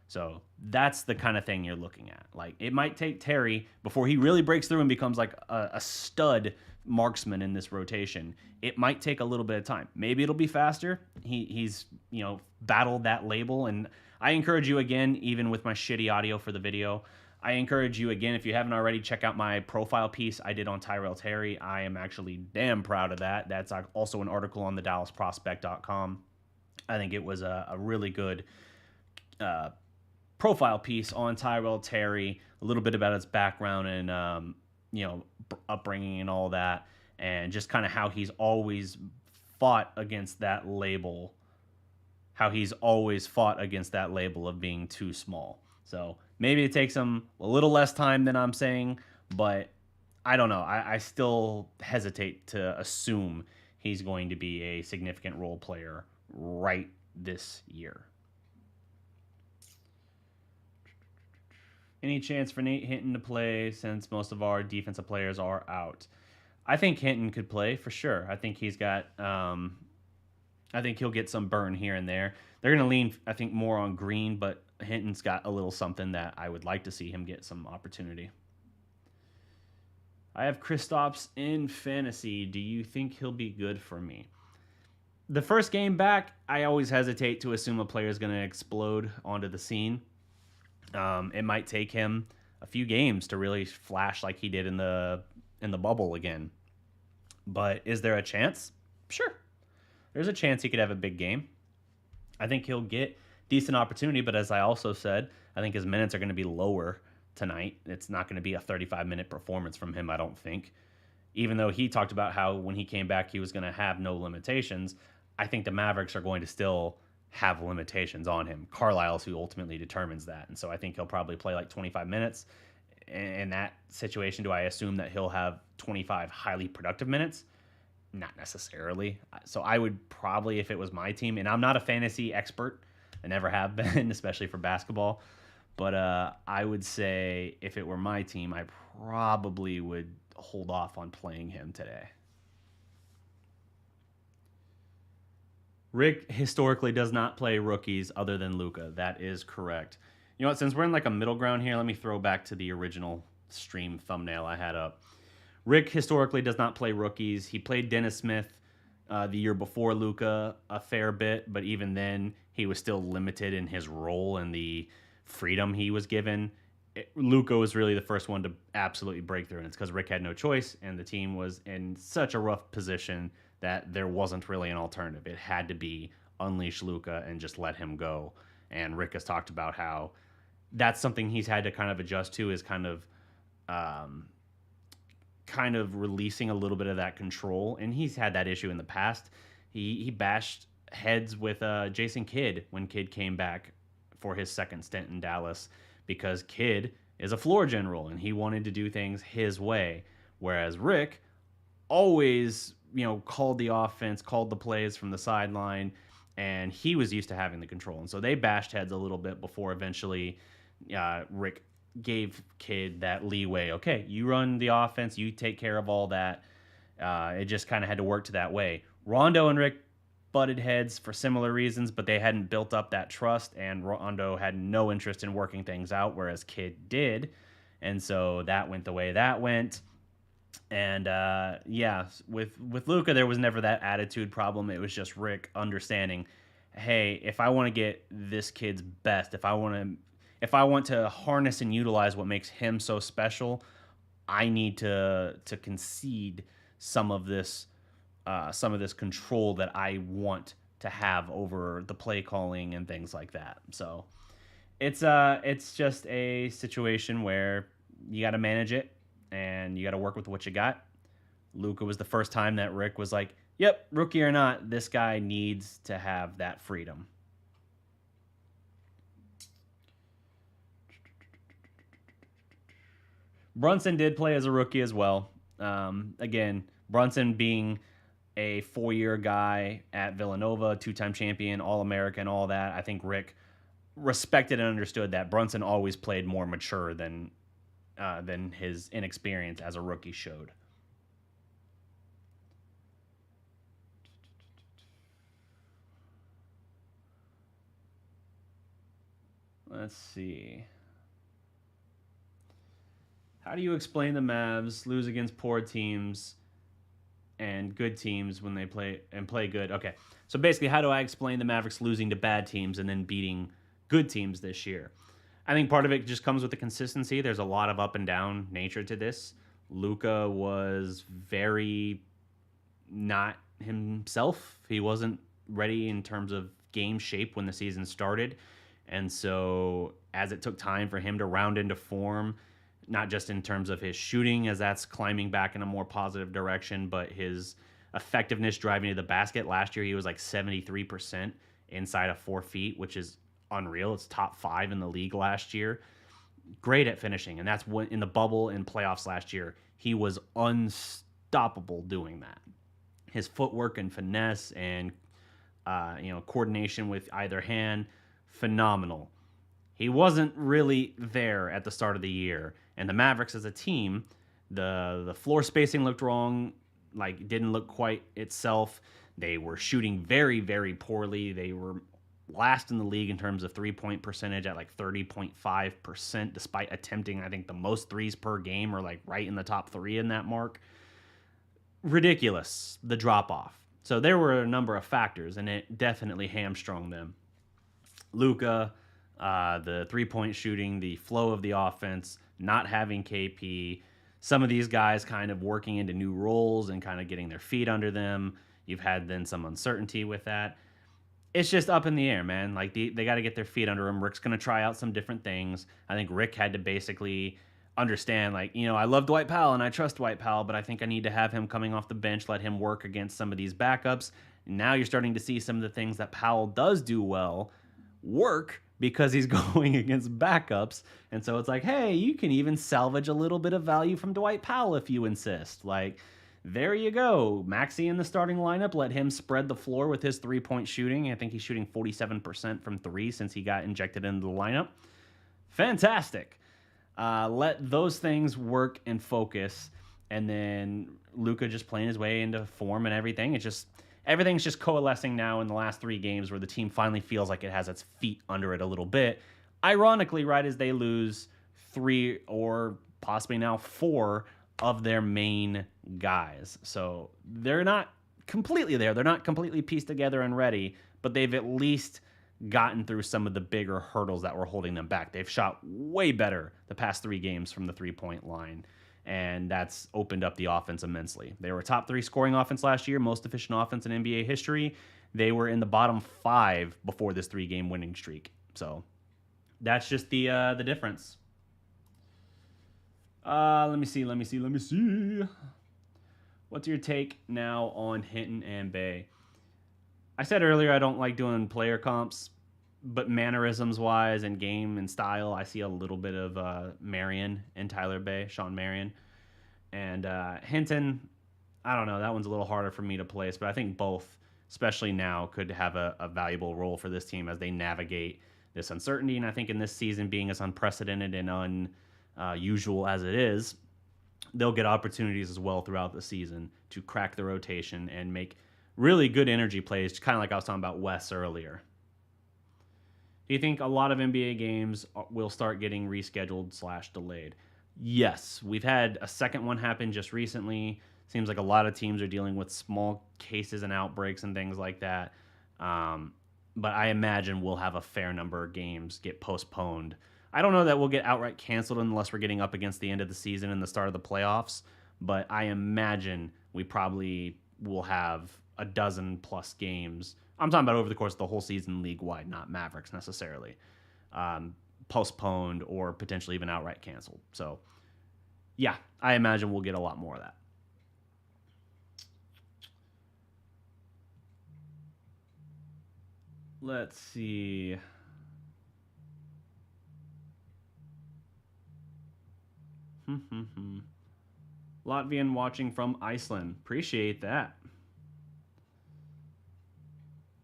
So that's the kind of thing you're looking at. Like, it might take Terry before he really breaks through and becomes like a stud marksman in this rotation. It might take a little bit of time. Maybe it'll be faster. He's battled that label, and I encourage you again, even with my shitty audio for the video, I encourage you again, if you haven't already, check out my profile piece I did on Tyrell Terry. I am actually damn proud of that. That's also an article on the DallasProspect.com. I think it was a really good profile piece on Tyrell Terry, a little bit about his background and upbringing and all that, and just kind of how he's always fought against that label. How he's always fought against that label of being too small. So maybe it takes him a little less time than I'm saying, but I don't know. I still hesitate to assume he's going to be a significant role player right this year. Any chance for Nate Hinton to play since most of our defensive players are out? I think Hinton could play for sure. I think he's got... I think he'll get some burn here and there. They're going to lean, I think, more on Green, but Hinton's got a little something that I would like to see him get some opportunity. I have Kristaps in fantasy. Do you think he'll be good for me? The first game back, I always hesitate to assume a player is going to explode onto the scene. It might take him a few games to really flash like he did in the bubble again. But is there a chance? Sure. There's a chance he could have a big game. I think he'll get decent opportunity, but as I also said, I think his minutes are going to be lower tonight. It's not going to be a 35-minute performance from him, I don't think. Even though he talked about how when he came back he was going to have no limitations, I think the Mavericks are going to still have limitations on him. Carlisle's who ultimately determines that, and so I think he'll probably play like 25 minutes. In that situation, do I assume that he'll have 25 highly productive minutes? Not necessarily. So I would probably, if it was my team, and I'm not a fantasy expert, I never have been, especially for basketball, but I would say if it were my team, I probably would hold off on playing him today. Rick historically does not play rookies other than Luka. That is correct. You know what? Since we're in like a middle ground here, let me throw back to the original stream thumbnail I had up. Rick historically does not play rookies. He played Dennis Smith the year before Luka a fair bit, but even then he was still limited in his role and the freedom he was given. Luka was really the first one to absolutely break through, and it's because Rick had no choice, and the team was in such a rough position that there wasn't really an alternative. It had to be unleash Luka and just let him go. And Rick has talked about how that's something he's had to kind of adjust to, is kind of releasing a little bit of that control. And he's had that issue in the past. He bashed heads with Jason Kidd when Kidd came back for his second stint in Dallas, because Kidd is a floor general and he wanted to do things his way, whereas Rick always, called the offense, called the plays from the sideline, and he was used to having the control. And so they bashed heads a little bit before eventually Rick gave Kidd that leeway. Okay, you run the offense, you take care of all that. It just kind of had to work to that way. Rondo and Rick butted heads for similar reasons, but they hadn't built up that trust, and Rondo had no interest in working things out, whereas Kidd did. And so that went the way that went. And with Luka, there was never that attitude problem. It was just Rick understanding, hey, if I want to get this kid's best, if I want to harness and utilize what makes him so special, I need to concede some of this control that I want to have over the play calling and things like that. So it's just a situation where you got to manage it and you got to work with what you got. Luka was the first time that Rick was like, Yep, rookie or not, this guy needs to have that freedom. Brunson did play as a rookie as well. Again, Brunson being a 4-year guy at Villanova, 2-time champion, All-American, all that. I think Rick respected and understood that Brunson always played more mature than his inexperience as a rookie showed. Let's see. How do you explain the Mavs lose against poor teams and good teams when they play good? Okay, so basically, how do I explain the Mavericks losing to bad teams and then beating good teams this year? I think part of it just comes with the consistency. There's a lot of up and down nature to this. Luka was very not himself. He wasn't ready in terms of game shape when the season started. And so as it took time for him to round into form, not just in terms of his shooting, as that's climbing back in a more positive direction, but his effectiveness driving to the basket. Last year, he was like 73% inside of 4 feet, which is unreal. It's top 5 in the league last year. Great at finishing, and that's when in the bubble and playoffs last year, he was unstoppable doing that. His footwork and finesse and coordination with either hand, phenomenal. He wasn't really there at the start of the year, and the Mavericks as a team, the floor spacing looked wrong, like didn't look quite itself. They were shooting very, very poorly. They were last in the league in terms of 3-point percentage at like 30.5%, despite attempting, I think, the most threes per game, or like right in the top 3 in that mark. Ridiculous, the drop off. So there were a number of factors, and it definitely hamstrung them. Luka, the 3-point shooting, the flow of the offense, not having KP, some of these guys kind of working into new roles and kind of getting their feet under them. You've had then some uncertainty with that. It's just up in the air, man. Like they got to get their feet under them. Rick's going to try out some different things. I think Rick had to basically understand, like, I love Dwight Powell and I trust Dwight Powell, but I think I need to have him coming off the bench, let him work against some of these backups. Now you're starting to see some of the things that Powell does do well work because he's going against backups. And so it's like, hey, you can even salvage a little bit of value from Dwight Powell if you insist. Like, there you go. Maxi in the starting lineup, let him spread the floor with his 3-point shooting. I think he's shooting 47% from 3 since he got injected into the lineup. Fantastic. Let those things work and focus. And then Luka just playing his way into form and everything. Everything's just coalescing now in the last 3 games where the team finally feels like it has its feet under it a little bit. Ironically, right as they lose 3 or possibly now 4 of their main guys. So they're not completely there. They're not completely pieced together and ready, but they've at least gotten through some of the bigger hurdles that were holding them back. They've shot way better the past 3 games from the 3-point line, and that's opened up the offense immensely. They were top 3 scoring offense last year, most efficient offense in NBA history. They were in the bottom 5 before this 3-game winning streak. So that's just the difference. Let me see. What's your take now on Hinton and Bey? I said earlier I don't like doing player comps, but mannerisms-wise and game and style, I see a little bit of Marion and Tyler Bey, Sean Marion. And Hinton, I don't know, that one's a little harder for me to place, but I think both, especially now, could have a valuable role for this team as they navigate this uncertainty. And I think in this season being as unprecedented and unusual as it is, they'll get opportunities as well throughout the season to crack the rotation and make really good energy plays, kind of like I was talking about Wes earlier. Do you think a lot of NBA games will start getting rescheduled/delayed? Yes. We've had a second one happen just recently. Seems like a lot of teams are dealing with small cases and outbreaks and things like that. But I imagine we'll have a fair number of games get postponed. I don't know that we'll get outright canceled unless we're getting up against the end of the season and the start of the playoffs, but I imagine we probably will have a dozen plus games. I'm talking about over the course of the whole season league-wide, not Mavericks necessarily, postponed or potentially even outright canceled. So, yeah, I imagine we'll get a lot more of that. Let's see. Latvian watching from Iceland. Appreciate that.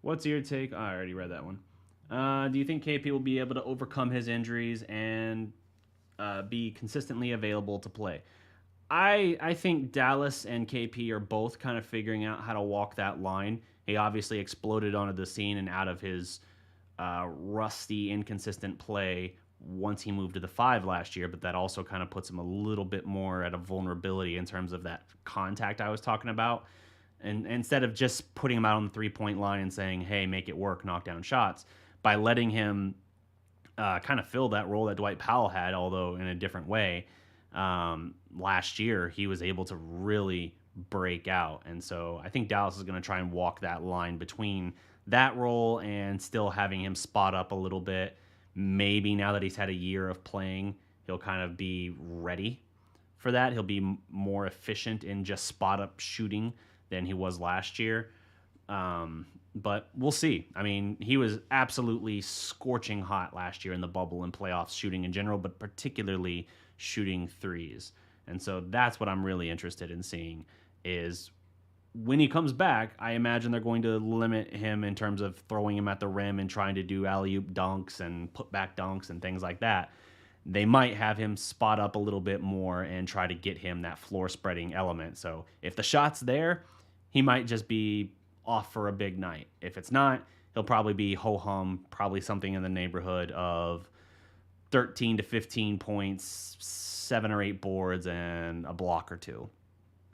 What's your take? Oh, I already read that one. Do you think KP will be able to overcome his injuries and be consistently available to play? I think Dallas and KP are both kind of figuring out how to walk that line. He obviously exploded onto the scene and out of his rusty, inconsistent play once he moved to the 5 last year, but that also kind of puts him a little bit more at a vulnerability in terms of that contact I was talking about. And instead of just putting him out on the 3-point line and saying, hey, make it work, knock down shots, by letting him kind of fill that role that Dwight Powell had, although in a different way, last year he was able to really break out. And so I think Dallas is going to try and walk that line between that role and still having him spot up a little bit. Maybe now that he's had a year of playing, he'll kind of be ready for that. He'll be more efficient in just spot up shooting than he was last year. But we'll see. I mean, he was absolutely scorching hot last year in the bubble and playoffs shooting in general, but particularly shooting threes. And so that's what I'm really interested in seeing is when he comes back, I imagine they're going to limit him in terms of throwing him at the rim and trying to do alley-oop dunks and put-back dunks and things like that. They might have him spot up a little bit more and try to get him that floor-spreading element. So if the shot's there, he might just be off for a big night. If it's not, he'll probably be ho-hum, probably something in the neighborhood of 13 to 15 points, 7 or 8 boards, and a block or 2.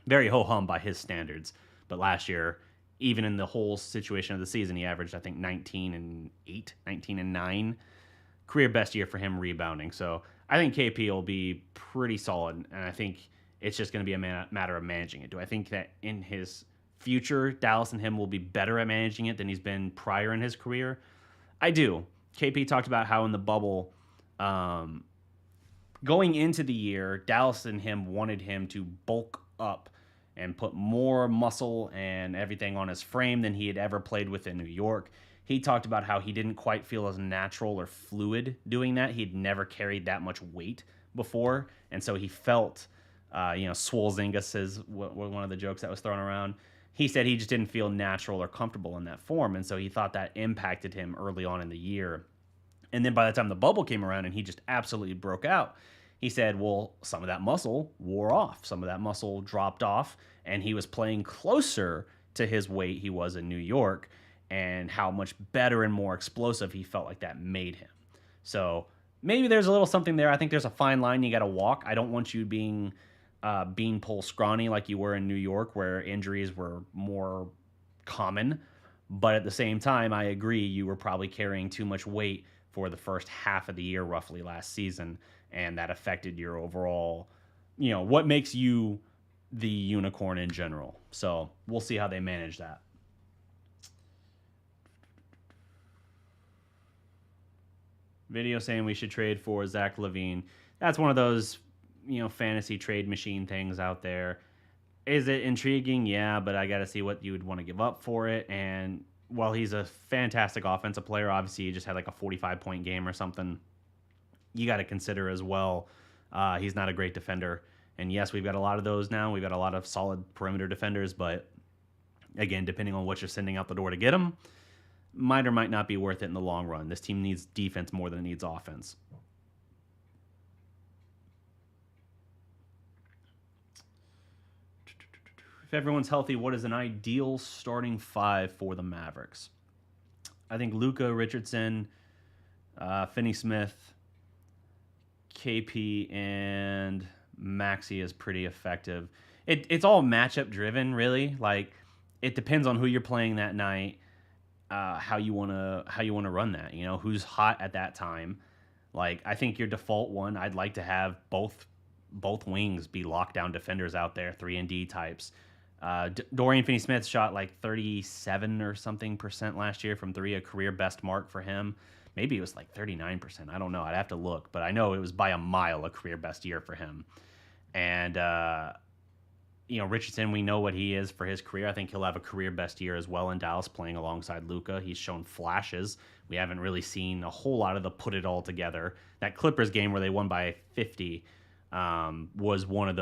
Very ho-hum by his standards. But last year, even in the whole situation of the season, he averaged, I think, 19 and 9. Career best year for him rebounding. So I think KP will be pretty solid, and I think it's just going to be a matter of managing it. Do I think that in his future, Dallas and him will be better at managing it than he's been prior in his career? I do. KP talked about how in the bubble, going into the year, Dallas and him wanted him to bulk up and put more muscle and everything on his frame than he had ever played with in New York. He talked about how he didn't quite feel as natural or fluid doing that. He'd never carried that much weight before, and so he felt, Swole Zingus is one of the jokes that was thrown around. He said he just didn't feel natural or comfortable in that form, and so he thought that impacted him early on in the year. And then by the time the bubble came around and he just absolutely broke out, he said, well, some of that muscle wore off. Some of that muscle dropped off, and he was playing closer to his weight he was in New York, and how much better and more explosive he felt like that made him. So maybe there's a little something there. I think there's a fine line you got to walk. I don't want you being beanpole scrawny like you were in New York, where injuries were more common. But at the same time, I agree you were probably carrying too much weight for the first half of the year roughly last season, and that affected your overall, what makes you the unicorn in general. So we'll see how they manage that. Video saying we should trade for Zach LaVine. That's one of those, fantasy trade machine things out there. Is it intriguing? Yeah, but I got to see what you would want to give up for it. And while he's a fantastic offensive player, obviously he just had like a 45-point game or something. You got to consider as well, he's not a great defender. And yes, we've got a lot of those now. We've got a lot of solid perimeter defenders, but again, depending on what you're sending out the door to get them, might or might not be worth it in the long run. This team needs defense more than it needs offense. If everyone's healthy, what is an ideal starting 5 for the Mavericks? I think Luka, Richardson, Finney-Smith, KP, and Maxi is pretty effective. It's all matchup driven, really. Like, it depends on who you're playing that night. How you wanna run that, who's hot at that time. Like, I think your default one, I'd like to have both wings be lockdown defenders out there, 3-and-D types. Dorian Finney-Smith shot like 37 or something % last year from 3, a career best mark for him. Maybe it was like 39%. I don't know. I'd have to look, but I know it was by a mile a career best year for him. And Richardson, we know what he is for his career. I think he'll have a career best year as well in Dallas playing alongside Luka. He's shown flashes. We haven't really seen a whole lot of the put it all together. That Clippers game where they won by 50 was one of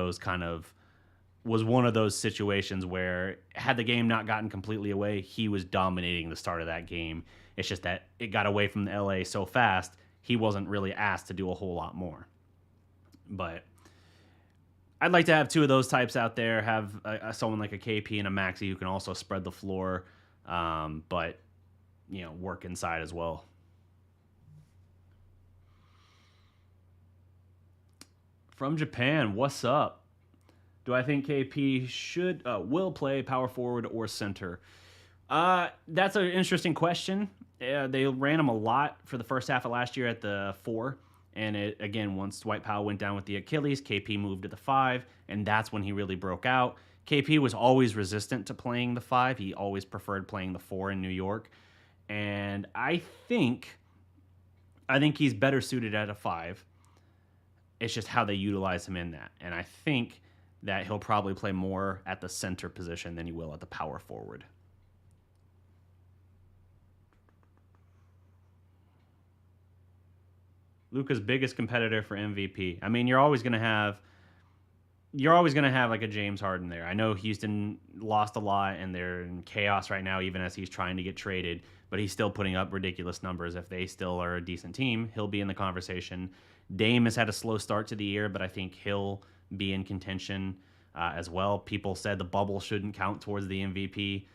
those situations where had the game not gotten completely away, he was dominating the start of that game. It's just that it got away from the LA so fast, he wasn't really asked to do a whole lot more. But I'd like to have two of those types out there, have someone like a KP and a Maxi who can also spread the floor, but, work inside as well. From Japan, what's up? Do I think KP will play power forward or center? That's an interesting question. They ran him a lot for the first half of last year at the 4. And again, once Dwight Powell went down with the Achilles, KP moved to the 5, and that's when he really broke out. KP was always resistant to playing the 5. He always preferred playing the 4 in New York. And I think he's better suited at a 5. It's just how they utilize him in that. And I think that he'll probably play more at the center position than he will at the power forward. Luka's biggest competitor for MVP. I mean, you're always going to have like a James Harden there. I know Houston lost a lot and they're in chaos right now, even as he's trying to get traded, but he's still putting up ridiculous numbers. If they still are a decent team, he'll be in the conversation. Dame has had a slow start to the year, but I think he'll be in contention as well. People said the bubble shouldn't count towards the MVP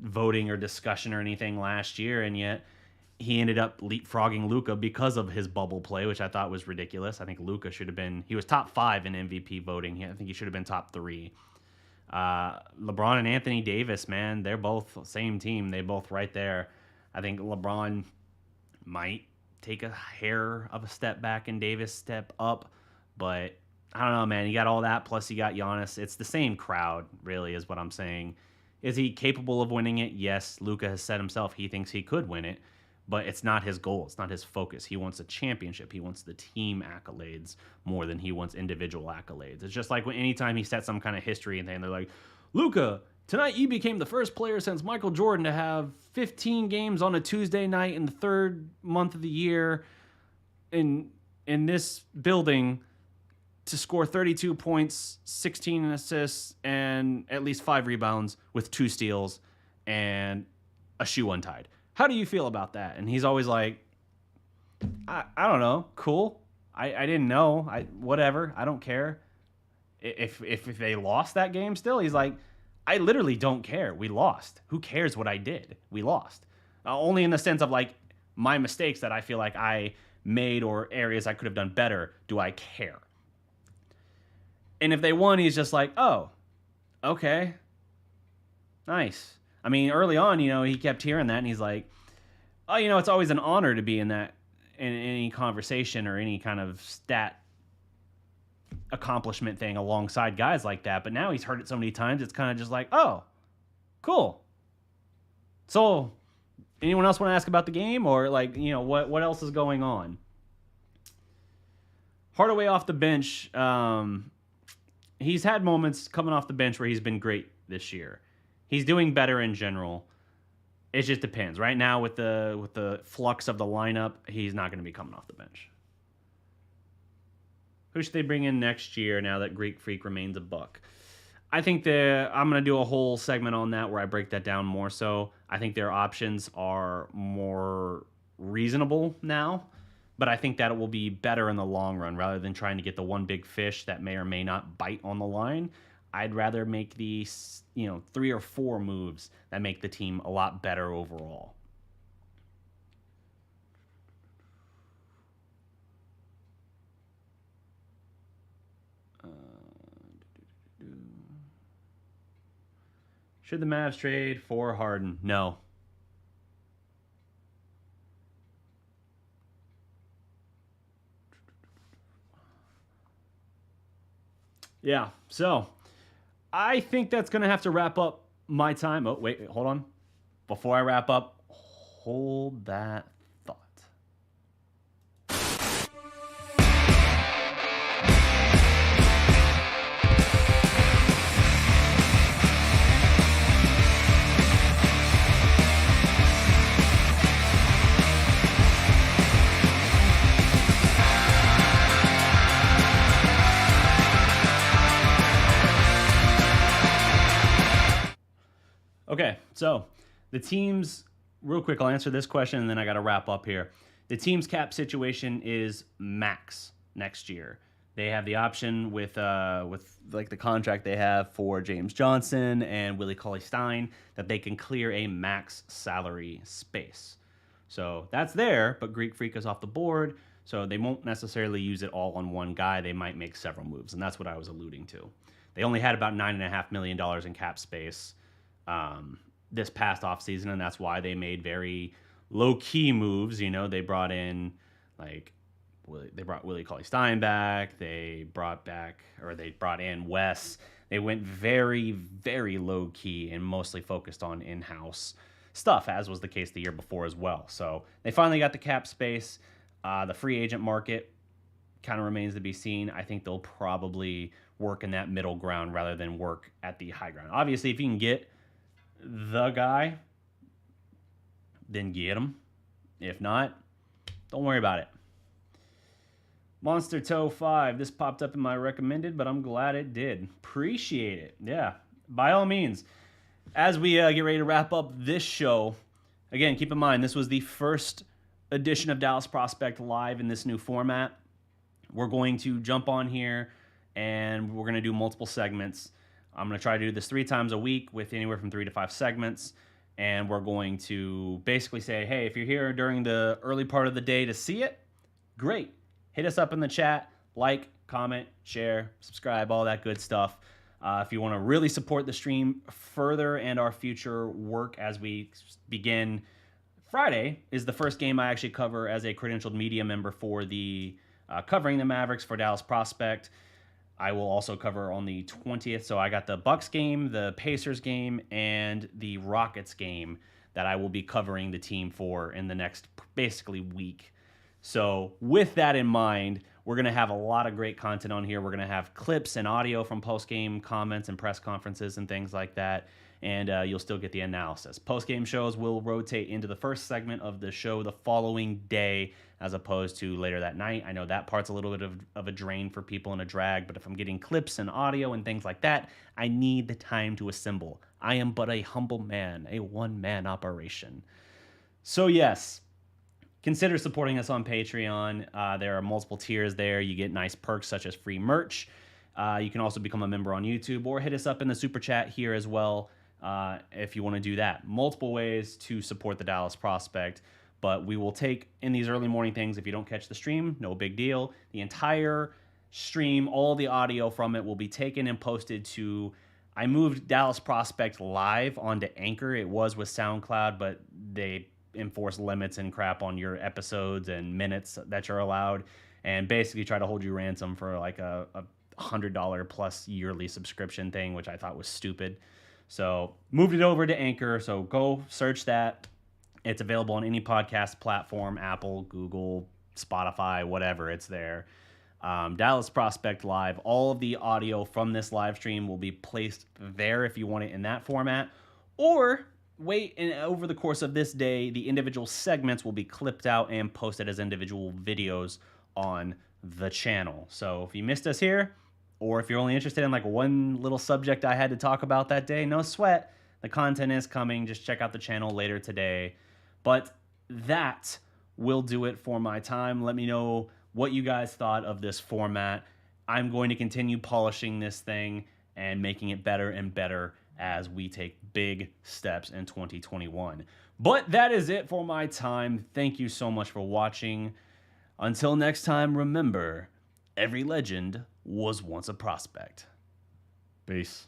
voting or discussion or anything last year, and yet he ended up leapfrogging Luka because of his bubble play, which I thought was ridiculous. I think Luka should have been, he was top 5 in MVP voting. I think he should have been top 3. LeBron and Anthony Davis, man, they're both same team. They both right there. I think LeBron might take a hair of a step back and Davis step up, but I don't know, man. You got all that, plus you got Giannis. It's the same crowd, really, is what I'm saying. Is he capable of winning it? Yes. Luka has said himself he thinks he could win it. But it's not his goal. It's not his focus. He wants a championship. He wants the team accolades more than he wants individual accolades. It's just like when anytime he sets some kind of history and thing, they're like, Luka, tonight you became the first player since Michael Jordan to have 15 games on a Tuesday night in the 3rd month of the year in this building to score 32 points, 16 assists, and at least 5 rebounds with 2 steals and a shoe untied. How do you feel about that? And he's always like, I don't know. Cool. I didn't know. Whatever. I don't care. If they lost that game still, he's like, I literally don't care. We lost. Who cares what I did? We lost. Only in the sense of like my mistakes that I feel like I made or areas I could have done better. Do I care? And if they won, he's just like, oh, okay. Nice. I mean, early on, he kept hearing that, and he's like, oh, it's always an honor to be in any conversation or any kind of stat accomplishment thing alongside guys like that. But now he's heard it so many times, it's kind of just like, oh, cool. So, anyone else want to ask about the game, or like, what else is going on? Hardaway off the bench. He's had moments coming off the bench where he's been great this year. He's doing better in general. It just depends. Right now, with the flux of the lineup, he's not going to be coming off the bench. Who should they bring in next year now that Greek Freak remains a Buck? I think I'm going to do a whole segment on that where I break that down more so. I think their options are more reasonable now, but I think that it will be better in the long run rather than trying to get the one big fish that may or may not bite on the line. I'd rather make these, 3 or 4 moves that make the team a lot better overall. Should the Mavs trade for Harden? No. Yeah, so I think that's going to have to wrap up my time. Oh, wait, hold on. Before I wrap up, hold that thought. So the teams, real quick, I'll answer this question and then I got to wrap up here. The team's cap situation is max next year. They have the option with like the contract they have for James Johnson and Willie Cauley-Stein that they can clear a max salary space. So that's there, but Greek Freak is off the board, so they won't necessarily use it all on one guy. They might make several moves, and that's what I was alluding to. They only had about $9.5 million in cap space this past offseason, and that's why they made very low-key moves. You know, they brought in, like, they brought Willie Cauley-Stein back. They brought in Wes. They went very, very low-key and mostly focused on in-house stuff, as was the case the year before as well. So they finally got the cap space. The free agent market kind of remains to be seen. I think they'll probably work in that middle ground rather than work at the high ground. Obviously, if you can get the guy, then get him. If not, don't worry about it. Monster Toe 5. This popped up in my recommended, but I'm glad it did. Appreciate it. Yeah, by all means. As we get ready to wrap up this show, again, keep in mind, this was the first edition of Dallas Prospect Live in this new format. We're going to jump on here, and we're going to do multiple segments. I'm going to try to do this 3 times a week with anywhere from 3 to 5 segments, and we're going to basically say, hey, if you're here during the early part of the day to see it, great. Hit us up in the chat, like, comment, share, subscribe, all that good stuff. If you want to really support the stream further and our future work as we begin, Friday is the first game I actually cover as a credentialed media member for the covering the Mavericks for Dallas Prospect. I will also cover on the 20th. So I got the Bucks game, the Pacers game, and the Rockets game that I will be covering the team for in the next basically week. So with that in mind, we're going to have a lot of great content on here. We're going to have clips and audio from post-game comments and press conferences and things like that. And you'll still get the analysis. Post-game shows will rotate into the first segment of the show the following day as opposed to later that night. I know that part's a little bit of a drain for people and a drag, but if I'm getting clips and audio and things like that, I need the time to assemble. I am but a humble man, a one-man operation. So yes, consider supporting us on Patreon. There are multiple tiers there. You get nice perks such as free merch. You can also become a member on YouTube or hit us up in the super chat here as well if you want to do that. Multiple ways to support the Dallas Prospect, but we will take in these early morning things. If you don't catch the stream, no big deal. The entire stream, all the audio from it will be taken and posted to... I moved Dallas Prospect Live onto Anchor. It was with SoundCloud, but they enforce limits and crap on your episodes and minutes that you're allowed, and basically try to hold you ransom for like a $100 plus yearly subscription thing, which I thought was stupid. So moved it over to Anchor. So go search that. It's available on any podcast platform, Apple, Google, Spotify, whatever, it's there. Dallas Prospect Live. All of the audio from this live stream will be placed there if you want it in that format, or wait, and over the course of this day, the individual segments will be clipped out and posted as individual videos on the channel. So if you missed us here, or if you're only interested in like one little subject I had to talk about that day, no sweat. The content is coming. Just check out the channel later today. But that will do it for my time. Let me know what you guys thought of this format. I'm going to continue polishing this thing and making it better and better as we take big steps in 2021. But that is it for my time. Thank you so much for watching. Until next time, remember, every legend was once a prospect. Peace.